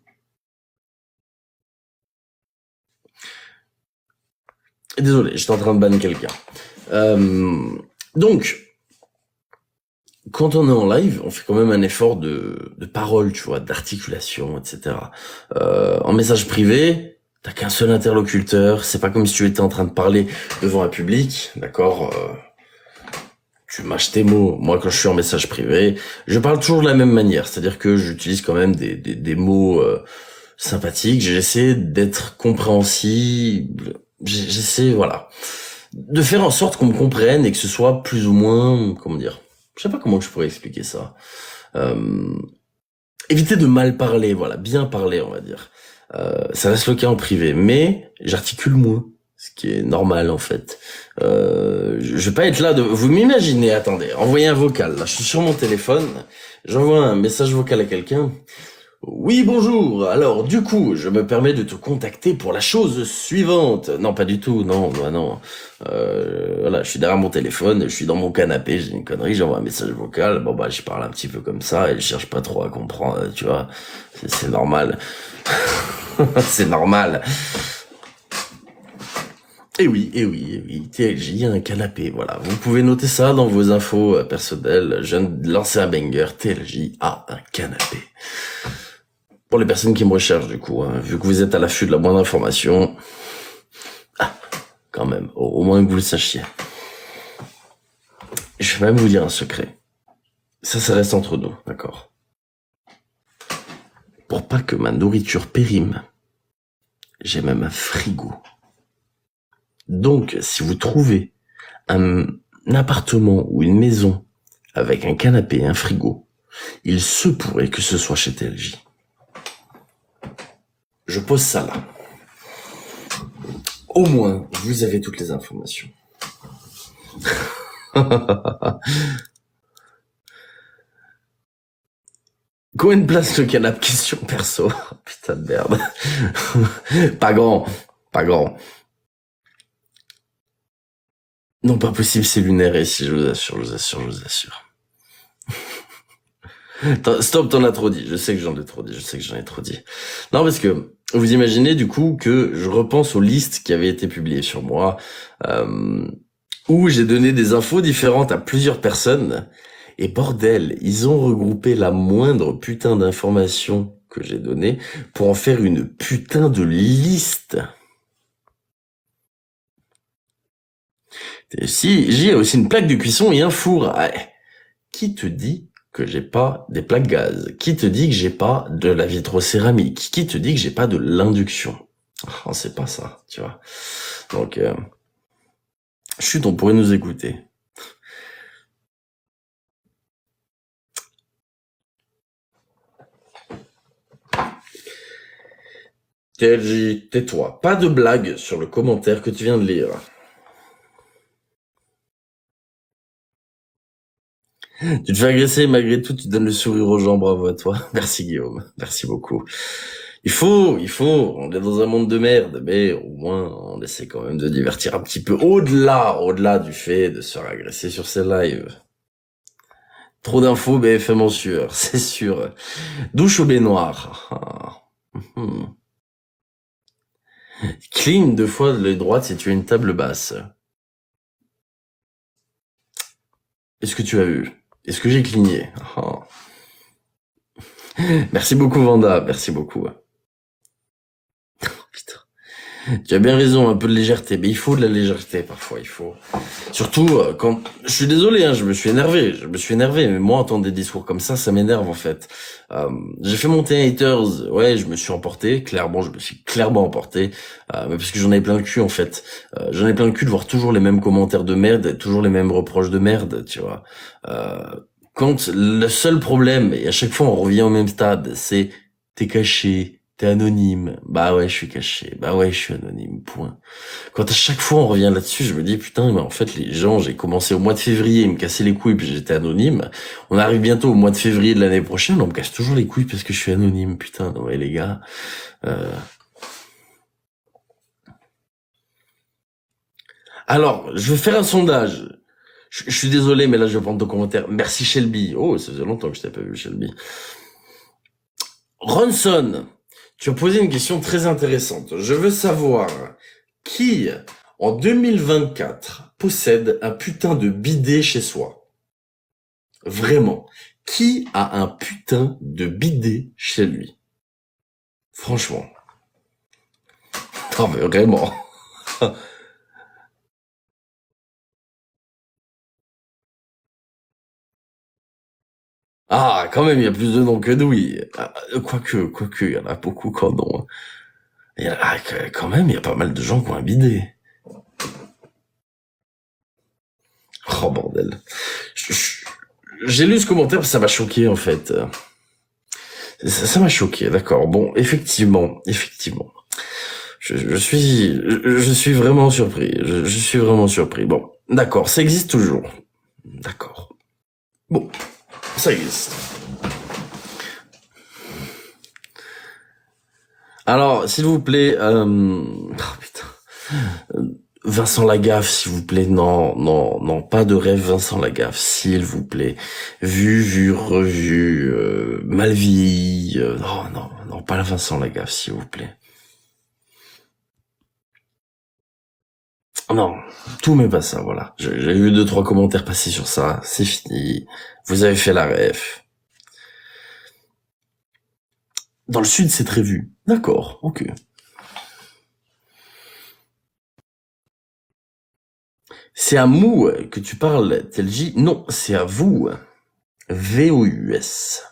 Désolé, j'étais en train de banner quelqu'un. Donc, quand on est en live, on fait quand même un effort de parole, tu vois, d'articulation, etc. En message privé, t'as qu'un seul interlocuteur, c'est pas comme si tu étais en train de parler devant un public, d'accord tu mâches tes mots. Moi, quand je suis en message privé, je parle toujours de la même manière, c'est-à-dire que j'utilise quand même des mots sympathiques, j'essaie d'être compréhensible, j'essaie, voilà, de faire en sorte qu'on me comprenne et que ce soit plus ou moins, comment dire, je sais pas comment je pourrais expliquer ça. Éviter de mal parler, voilà, bien parler, on va dire. Ça reste le cas en privé, mais j'articule moins, ce qui est normal en fait. Je vais pas être là de... Vous m'imaginez, attendez, envoyer un vocal, là, je suis sur mon téléphone, j'envoie un message vocal à quelqu'un. Oui, bonjour. Alors, du coup, je me permets de te contacter pour la chose suivante. Non, pas du tout, non, bah non. Voilà, je suis derrière mon téléphone, je suis dans mon canapé, j'ai une connerie, j'envoie un message vocal. Bon, bah, je parle un petit peu comme ça et je cherche pas trop à comprendre, tu vois. C'est normal. C'est normal. Eh oui, TLJ a un canapé, voilà. Vous pouvez noter ça dans vos infos personnelles. Je viens de lancer un banger, TLJ a un canapé. Pour les personnes qui me recherchent, du coup, hein, vu que vous êtes à l'affût de la moindre information, quand même, au moins que vous le sachiez. Je vais même vous dire un secret. Ça reste entre nous, d'accord? Pour pas que ma nourriture périme, j'ai même un frigo. Donc, si vous trouvez un appartement ou une maison avec un canapé et un frigo, il se pourrait que ce soit chez TLJ. Je pose ça là. Au moins, vous avez toutes les informations. Combien de place le canapé? Question perso. Putain de merde. Pas grand. Non, pas possible, c'est lunaire ici, je vous assure. Stop, t'en as trop dit. Je sais que j'en ai trop dit. Non, parce que vous imaginez du coup que je repense aux listes qui avaient été publiées sur moi, où j'ai donné des infos différentes à plusieurs personnes. Et bordel, ils ont regroupé la moindre putain d'informations que j'ai données pour en faire une putain de liste. Si, j'y ai aussi une plaque de cuisson et un four. Qui te dit que j'ai pas des plaques gaz? Qui te dit que j'ai pas de la vitrocéramique? Qui te dit que j'ai pas de l'induction? Oh, c'est pas ça, tu vois. Donc, chut, on pourrait nous écouter. TLJ, tais-toi. Pas de blague sur le commentaire que tu viens de lire. Tu te fais agresser, malgré tout, tu donnes le sourire aux gens, bravo à toi. Merci Guillaume, merci beaucoup. Il faut, on est dans un monde de merde, mais au moins, on essaie quand même de divertir un petit peu, au-delà du fait de se faire agresser sur ces lives. Trop d'infos, BFM en sueur, c'est sûr. Douche au baignoire. Clean 2 fois de l'œil droite si tu as une table basse. Est-ce que tu as vu? Est-ce que j'ai cligné? Merci beaucoup Vanda, merci beaucoup. Putain. Tu as bien raison, un peu de légèreté, mais il faut de la légèreté parfois, il faut. Surtout quand... Je suis désolé, hein, je me suis énervé, mais moi entendre des discours comme ça m'énerve en fait. J'ai fait monter un haters, ouais, je me suis emporté, je me suis clairement emporté, mais parce que j'en avais plein le cul en fait. J'en ai plein le cul de voir toujours les mêmes commentaires de merde, toujours les mêmes reproches de merde, tu vois. Quand le seul problème, et à chaque fois on revient au même stade, c'est t'es caché, t'es anonyme. Bah ouais, je suis caché. Bah ouais, je suis anonyme, point. Quand à chaque fois on revient là-dessus, je me dis, putain, mais en fait, les gens, j'ai commencé au mois de février, ils me cassaient les couilles, puis j'étais anonyme. On arrive bientôt au mois de février de l'année prochaine, on me casse toujours les couilles parce que je suis anonyme, putain. Non, ouais, les gars. Alors, je vais faire un sondage. Je suis désolé, mais là, je vais prendre ton commentaire. Merci Shelby. Oh, ça faisait longtemps que je t'ai pas vu, Shelby. Ronson, tu as posé une question très intéressante. Je veux savoir qui, en 2024, possède un putain de bidet chez soi. Vraiment. Qui a un putain de bidet chez lui? Franchement. Non mais vraiment. Ah, quand même, il y a plus de noms que de oui. Quoique, il y en a beaucoup quand non. Quand même, il y a pas mal de gens qui ont un bidet. Oh, bordel. J'ai lu ce commentaire parce que ça m'a choqué, en fait. Ça m'a choqué, d'accord. Bon, effectivement. Je suis vraiment surpris. Je suis vraiment surpris. Bon, d'accord, ça existe toujours. D'accord. Bon, ça existe. Alors, s'il vous plaît, oh putain. Vincent Lagaffe, s'il vous plaît, non, pas de rêve Vincent Lagaffe, s'il vous plaît. Vu, revu, mal vieilli, non, pas Vincent Lagaffe, s'il vous plaît. Non, tout mais pas ça, voilà. J'ai vu 2-3 commentaires passer sur ça, c'est fini. Vous avez fait la ref. Dans le sud, c'est très vu. D'accord, ok. C'est à Mou que tu parles, TLJ? Non, c'est à vous. VOUS.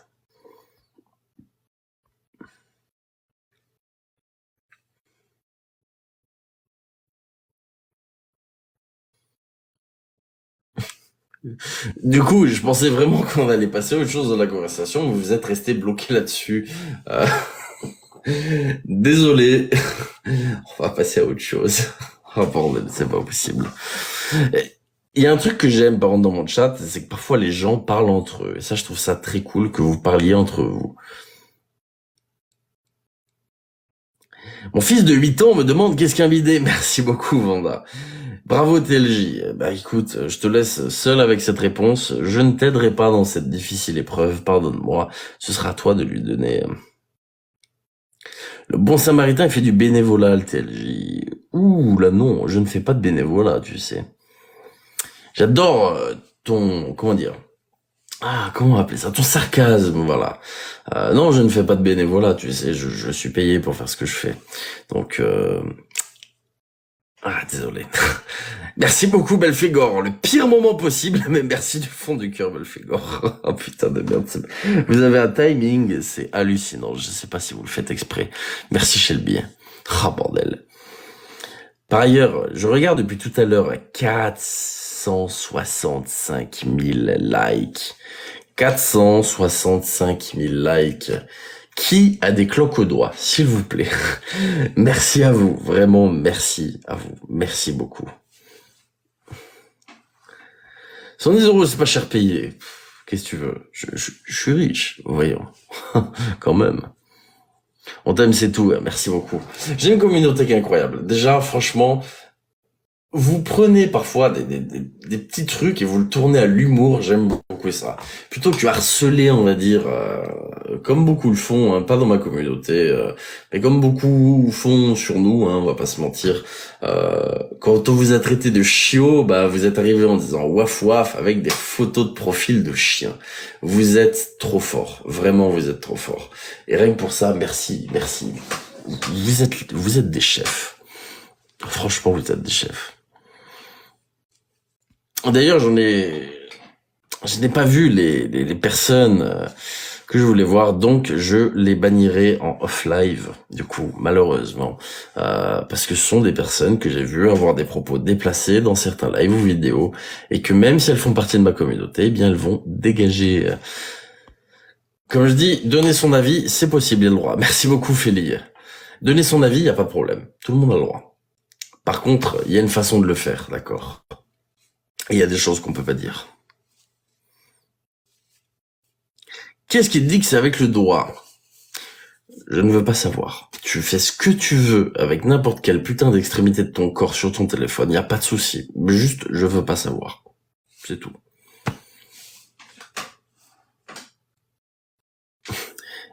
Du coup, je pensais vraiment qu'on allait passer à autre chose dans la conversation, mais vous êtes resté bloqué là-dessus. Désolé. On va passer à autre chose. Oh bordel, c'est pas possible. Il y a un truc que j'aime par exemple dans mon chat, c'est que parfois les gens parlent entre eux. Et ça, je trouve ça très cool que vous parliez entre vous. Mon fils de 8 ans me demande qu'est-ce qu'un bidet. Merci beaucoup, Vanda. Bravo TLJ. Bah écoute, je te laisse seul avec cette réponse. Je ne t'aiderai pas dans cette difficile épreuve, pardonne-moi. Ce sera à toi de lui donner. Le bon samaritain, il fait du bénévolat, le TLJ. Ouh, là non, je ne fais pas de bénévolat, tu sais. J'adore ton... Comment dire? Ah, comment appeler ça? Ton sarcasme, voilà. Non, je ne fais pas de bénévolat, tu sais, je suis payé pour faire ce que je fais. Donc... Ah, désolé. Merci beaucoup, Belphégor. Le pire moment possible, mais merci du fond du cœur, Belphégor. Oh putain de merde. Vous avez un timing, c'est hallucinant. Je sais pas si vous le faites exprès. Merci, Shelby. Ah, bordel. Par ailleurs, je regarde depuis tout à l'heure 465 000 likes. 465 000 likes. Qui a des cloques aux doigts, s'il vous plaît? Merci à vous, vraiment merci à vous, merci beaucoup. 110 €, c'est pas cher payé. Qu'est-ce que tu veux? Je suis riche, voyons. Quand même. On t'aime, c'est tout, merci beaucoup. J'ai une communauté qui est incroyable. Déjà, franchement, vous prenez parfois des petits trucs et vous le tournez à l'humour, j'aime beaucoup ça. Plutôt que harceler, on va dire, comme beaucoup le font, hein, pas dans ma communauté, mais comme beaucoup font sur nous, hein, on va pas se mentir. Quand on vous a traité de chiot, bah vous êtes arrivé en disant waf waf avec des photos de profil de chiens. Vous êtes trop fort, vraiment vous êtes trop fort. Et rien que pour ça, merci. Vous êtes des chefs. Franchement, vous êtes des chefs. D'ailleurs, je n'ai pas vu les personnes que je voulais voir, donc je les bannirai en off-live, du coup, malheureusement, parce que ce sont des personnes que j'ai vues avoir des propos déplacés dans certains lives ou vidéos, et que même si elles font partie de ma communauté, eh bien elles vont dégager. Comme je dis, donner son avis, c'est possible, il y a le droit. Merci beaucoup, Félie. Donner son avis, il n'y a pas de problème. Tout le monde a le droit. Par contre, il y a une façon de le faire, d'accord? Il y a des choses qu'on peut pas dire. Qu'est-ce qui te dit que c'est avec le doigt? Je ne veux pas savoir. Tu fais ce que tu veux avec n'importe quelle putain d'extrémité de ton corps sur ton téléphone, y a pas de souci. Juste, je veux pas savoir. C'est tout.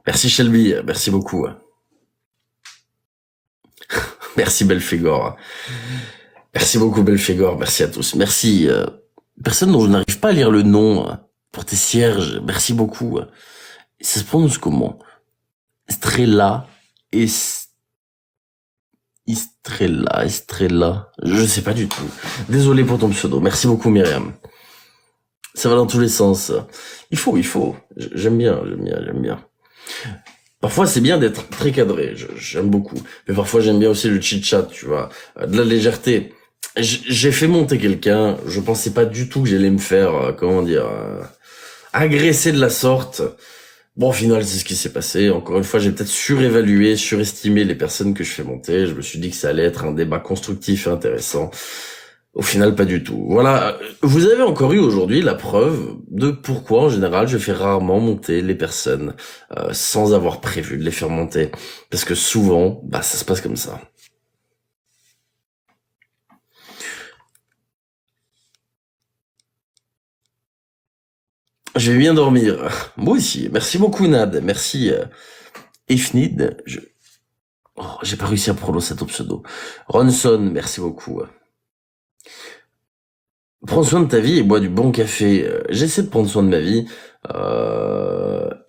Merci Shelby, merci beaucoup. Merci Belphégor. Merci beaucoup Belphégor, merci à tous. Merci personne dont je n'arrive pas à lire le nom pour tes cierges, merci beaucoup. Ça se prononce comment? Estrella, Estrella, je sais pas du tout. Désolé pour ton pseudo, merci beaucoup Myriam. Ça va dans tous les sens. Il faut. J'aime bien. Parfois, c'est bien d'être très cadré, j'aime beaucoup. Mais parfois, j'aime bien aussi le chit-chat, tu vois, de la légèreté. J'ai fait monter quelqu'un, je pensais pas du tout que j'allais me faire, agresser de la sorte. Bon, au final, c'est ce qui s'est passé. Encore une fois, j'ai peut-être surestimé les personnes que je fais monter. Je me suis dit que ça allait être un débat constructif et intéressant. Au final, pas du tout. Voilà, vous avez encore eu aujourd'hui la preuve de pourquoi, en général, je fais rarement monter les personnes sans avoir prévu de les faire monter. Parce que souvent, ça se passe comme ça. Je vais bien dormir. Moi aussi. Merci beaucoup, Nad. Merci, Ifnid. J'ai pas réussi à prononcer ton pseudo. Ronson, merci beaucoup. Prends soin de ta vie et bois du bon café. J'essaie de prendre soin de ma vie.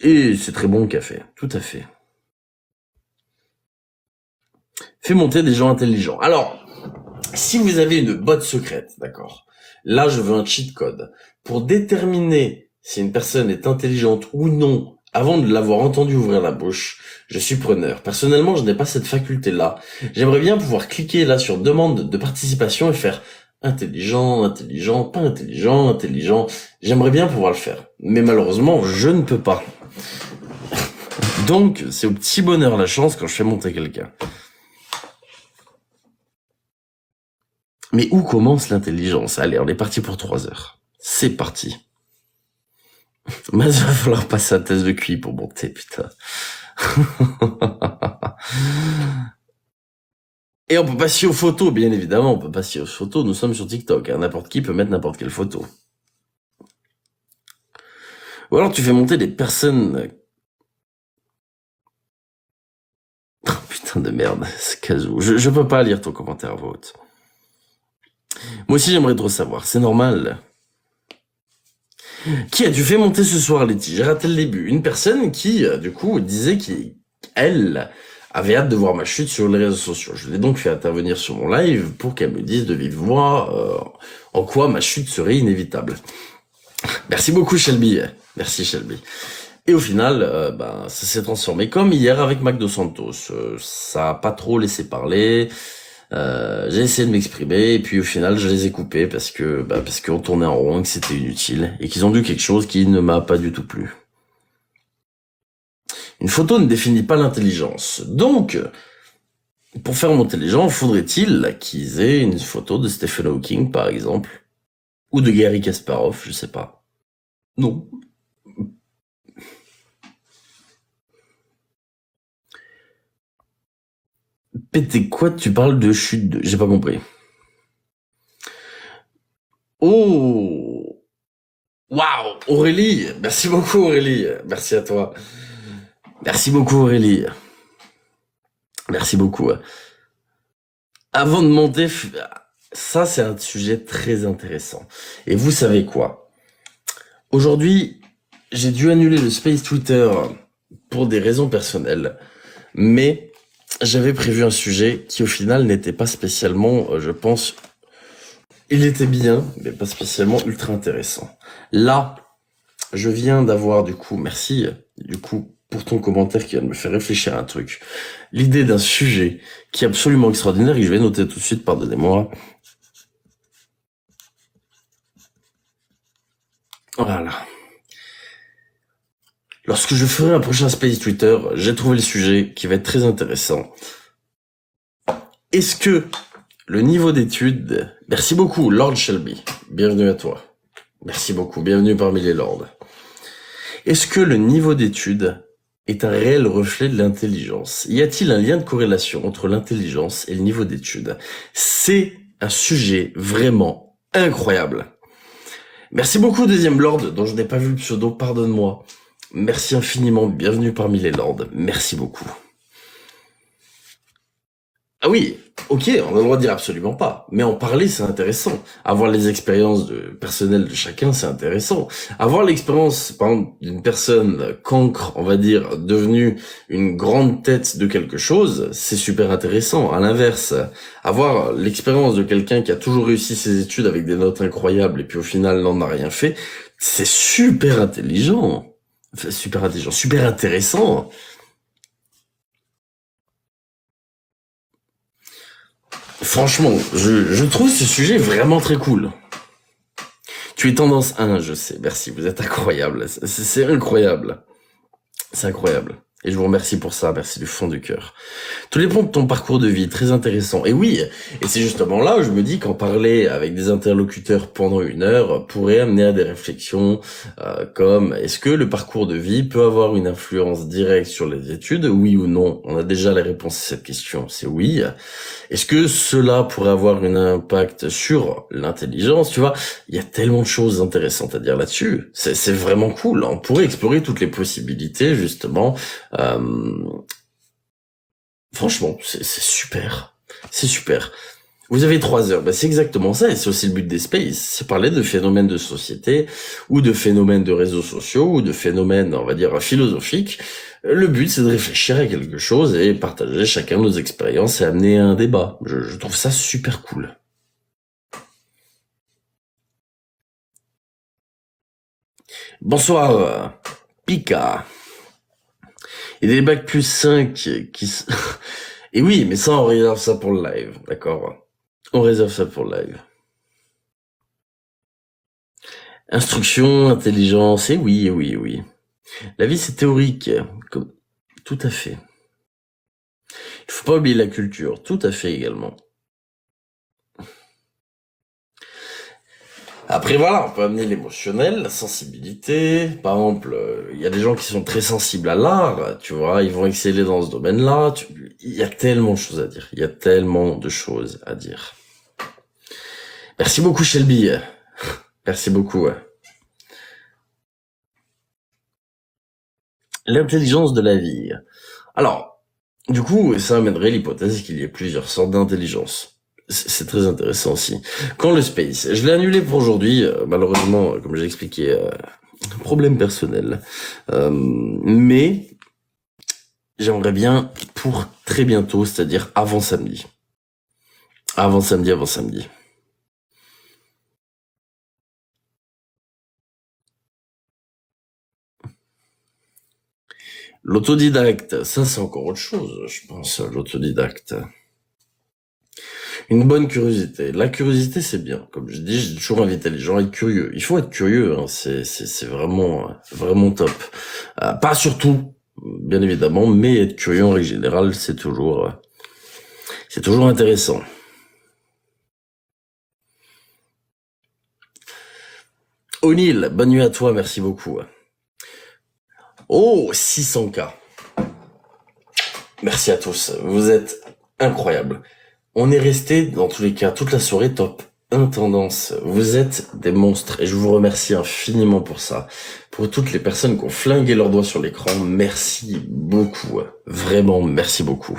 Et c'est très bon le café. Tout à fait. Fais monter des gens intelligents. Alors, si vous avez une botte secrète, d'accord, là je veux un cheat code. Pour déterminer si une personne est intelligente ou non, avant de l'avoir entendu ouvrir la bouche, je suis preneur. Personnellement, je n'ai pas cette faculté-là. J'aimerais bien pouvoir cliquer là sur demande de participation et faire intelligent, intelligent, pas intelligent, intelligent. J'aimerais bien pouvoir le faire. Mais malheureusement, je ne peux pas. Donc, c'est au petit bonheur la chance quand je fais monter quelqu'un. Mais où commence l'intelligence? Allez, on est parti pour 3 heures. C'est parti. Mais il va falloir passer un test de QI pour monter, putain. Et on peut pas scier aux photos, bien évidemment, on peut pas scier aux photos, nous sommes sur TikTok, hein. N'importe qui peut mettre n'importe quelle photo. Ou alors tu fais monter des personnes... Oh, putain de merde, c'est Kazoo. Je peux pas lire ton commentaire à voix haute. Moi aussi j'aimerais trop savoir, c'est normal. Qui as-tu fait monter ce soir, Letty? J'ai raté le début. Une personne qui, du coup, disait qu'elle avait hâte de voir ma chute sur les réseaux sociaux. Je l'ai donc fait intervenir sur mon live pour qu'elle me dise de vive voix en quoi ma chute serait inévitable. Merci beaucoup, Shelby. Merci, Shelby. Et au final, ça s'est transformé comme hier avec Mac Dos Santos. Ça a pas trop laissé parler. J'ai essayé de m'exprimer et puis au final je les ai coupés parce qu'on tournait en rond et que c'était inutile et qu'ils ont dit quelque chose qui ne m'a pas du tout plu. Une photo ne définit pas l'intelligence. Donc, pour faire monter les gens, faudrait-il qu'ils aient une photo de Stephen Hawking par exemple, ou de Garry Kasparov, je sais pas. Non. Pété quoi, tu parles de chute de... J'ai pas compris. Oh, waouh, Aurélie, merci beaucoup Aurélie, merci à toi. Merci beaucoup Aurélie. Merci beaucoup. Avant de monter, ça c'est un sujet très intéressant. Et vous savez quoi? Aujourd'hui, j'ai dû annuler le Space Twitter pour des raisons personnelles, mais j'avais prévu un sujet qui au final n'était pas spécialement, je pense, il était bien, mais pas spécialement ultra intéressant. Là, je viens d'avoir du coup, merci du coup pour ton commentaire qui vient de me faire réfléchir à un truc. L'idée d'un sujet qui est absolument extraordinaire et que je vais noter tout de suite, pardonnez-moi. Voilà. Lorsque je ferai un prochain Space Twitter, j'ai trouvé le sujet qui va être très intéressant. Est-ce que le niveau d'études... Merci beaucoup, Lord Shelby. Bienvenue à toi. Merci beaucoup, bienvenue parmi les lords. Est-ce que le niveau d'études est un réel reflet de l'intelligence? Y a-t-il un lien de corrélation entre l'intelligence et le niveau d'études? C'est un sujet vraiment incroyable. Merci beaucoup, deuxième lord, dont je n'ai pas vu le pseudo, pardonne-moi. Merci infiniment, bienvenue parmi les lords, merci beaucoup. Ah oui, ok, on a le droit de dire absolument pas, mais en parler c'est intéressant. Avoir les expériences personnelles de chacun c'est intéressant. Avoir l'expérience, par exemple, d'une personne cancre, on va dire, devenue une grande tête de quelque chose, c'est super intéressant. À l'inverse, avoir l'expérience de quelqu'un qui a toujours réussi ses études avec des notes incroyables et puis au final n'en a rien fait, c'est super intelligent. Enfin, super intelligent, super intéressant. Franchement, je trouve ce sujet vraiment très cool. Tu es tendance 1, je sais, merci, vous êtes incroyable. C'est incroyable. C'est incroyable. Et je vous remercie pour ça, merci du fond du cœur. Tous les points de ton parcours de vie, très intéressant. Et oui, et c'est justement là où je me dis qu'en parler avec des interlocuteurs pendant 1 heure pourrait amener à des réflexions comme est-ce que le parcours de vie peut avoir une influence directe sur les études, oui ou non? On a déjà la réponse à cette question, c'est oui. Est-ce que cela pourrait avoir un impact sur l'intelligence? Tu vois, il y a tellement de choses intéressantes à dire là-dessus. C'est vraiment cool. On pourrait explorer toutes les possibilités, justement. Franchement, c'est super. C'est super. Vous avez 3 heures. C'est exactement ça. Et c'est aussi le but des Space. C'est parler de phénomènes de société, ou de phénomènes de réseaux sociaux, ou de phénomènes, on va dire, philosophiques. Le but, c'est de réfléchir à quelque chose et partager chacun nos expériences et amener un débat. Je trouve ça super cool. Bonsoir, Pika. Et des bacs plus 5 qui... Et oui, mais ça, on réserve ça pour le live, d'accord? On réserve ça pour le live. Instruction, intelligence, et oui, et oui, et oui. La vie, c'est théorique, comme... Tout à fait. Il faut pas oublier la culture, tout à fait également. Après voilà, on peut amener l'émotionnel, la sensibilité. Par exemple, il y a des gens qui sont très sensibles à l'art, tu vois, ils vont exceller dans ce domaine-là. Il y a tellement de choses à dire. Il y a tellement de choses à dire. Merci beaucoup Shelby. Merci beaucoup. L'intelligence de la vie. Alors, du coup, ça amènerait l'hypothèse qu'il y ait plusieurs sortes d'intelligence. C'est très intéressant aussi. Quand le space, je l'ai annulé pour aujourd'hui, malheureusement, comme j'ai expliqué, problème personnel. Mais j'aimerais bien pour très bientôt, c'est-à-dire avant samedi. Avant samedi. L'autodidacte, ça c'est encore autre chose, je pense, l'autodidacte. Une bonne curiosité. La curiosité, c'est bien. Comme je dis, j'ai toujours invité les gens à être curieux. Il faut être curieux, hein. C'est vraiment top. Pas surtout, bien évidemment, mais être curieux en règle générale, c'est toujours intéressant. O'Neill, bonne nuit à toi, merci beaucoup. Oh, 600K. Merci à tous, vous êtes incroyables. On est resté, dans tous les cas, toute la soirée top 1 tendance. Vous êtes des monstres et je vous remercie infiniment pour ça. Pour toutes les personnes qui ont flingué leurs doigts sur l'écran, merci beaucoup. Vraiment, merci beaucoup.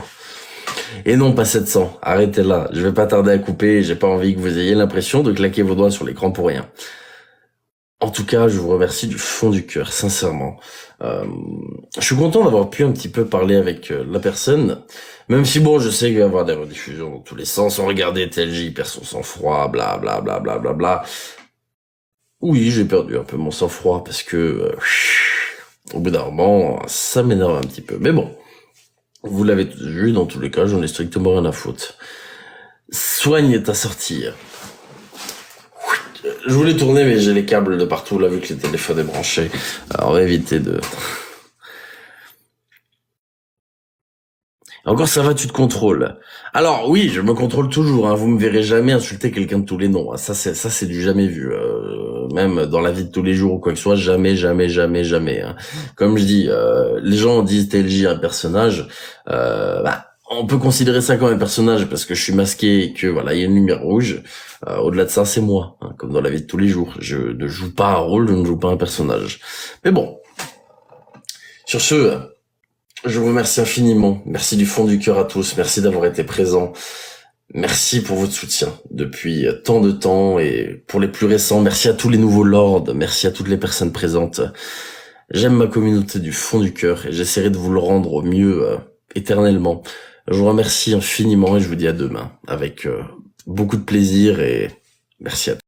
Et non, pas 700. Arrêtez là. Je vais pas tarder à couper. J'ai pas envie que vous ayez l'impression de claquer vos doigts sur l'écran pour rien. En tout cas, je vous remercie du fond du cœur, sincèrement. Je suis content d'avoir pu un petit peu parler avec la personne, même si bon, je sais qu'il va y avoir des rediffusions dans tous les sens. On regardait TLJ, il perd son sang-froid, bla bla bla bla bla bla. Oui, j'ai perdu un peu mon sang-froid parce que au bout d'un moment, ça m'énerve un petit peu. Mais bon, vous l'avez tous vu, dans tous les cas, j'en ai strictement rien à foutre. Soigne ta sortie. Je voulais tourner, mais j'ai les câbles de partout, là, vu que le téléphone est branché. Alors, on va éviter de... Encore ça va, tu te contrôles. Alors, oui, je me contrôle toujours, hein. Vous me verrez jamais insulter quelqu'un de tous les noms. Ça, c'est du jamais vu. Même dans la vie de tous les jours ou quoi que ce soit, jamais, hein. Comme je dis, les gens disent TLJ un personnage, on peut considérer ça comme un personnage parce que je suis masqué et que voilà, il y a une lumière rouge. Au-delà de ça, c'est moi, hein, comme dans la vie de tous les jours. Je ne joue pas un rôle, je ne joue pas un personnage. Mais bon, sur ce, je vous remercie infiniment. Merci du fond du cœur à tous. Merci d'avoir été présents. Merci pour votre soutien depuis tant de temps et pour les plus récents, merci à tous les nouveaux lords. Merci à toutes les personnes présentes. J'aime ma communauté du fond du cœur et j'essaierai de vous le rendre au mieux éternellement. Je vous remercie infiniment et je vous dis à demain avec beaucoup de plaisir et merci à tous.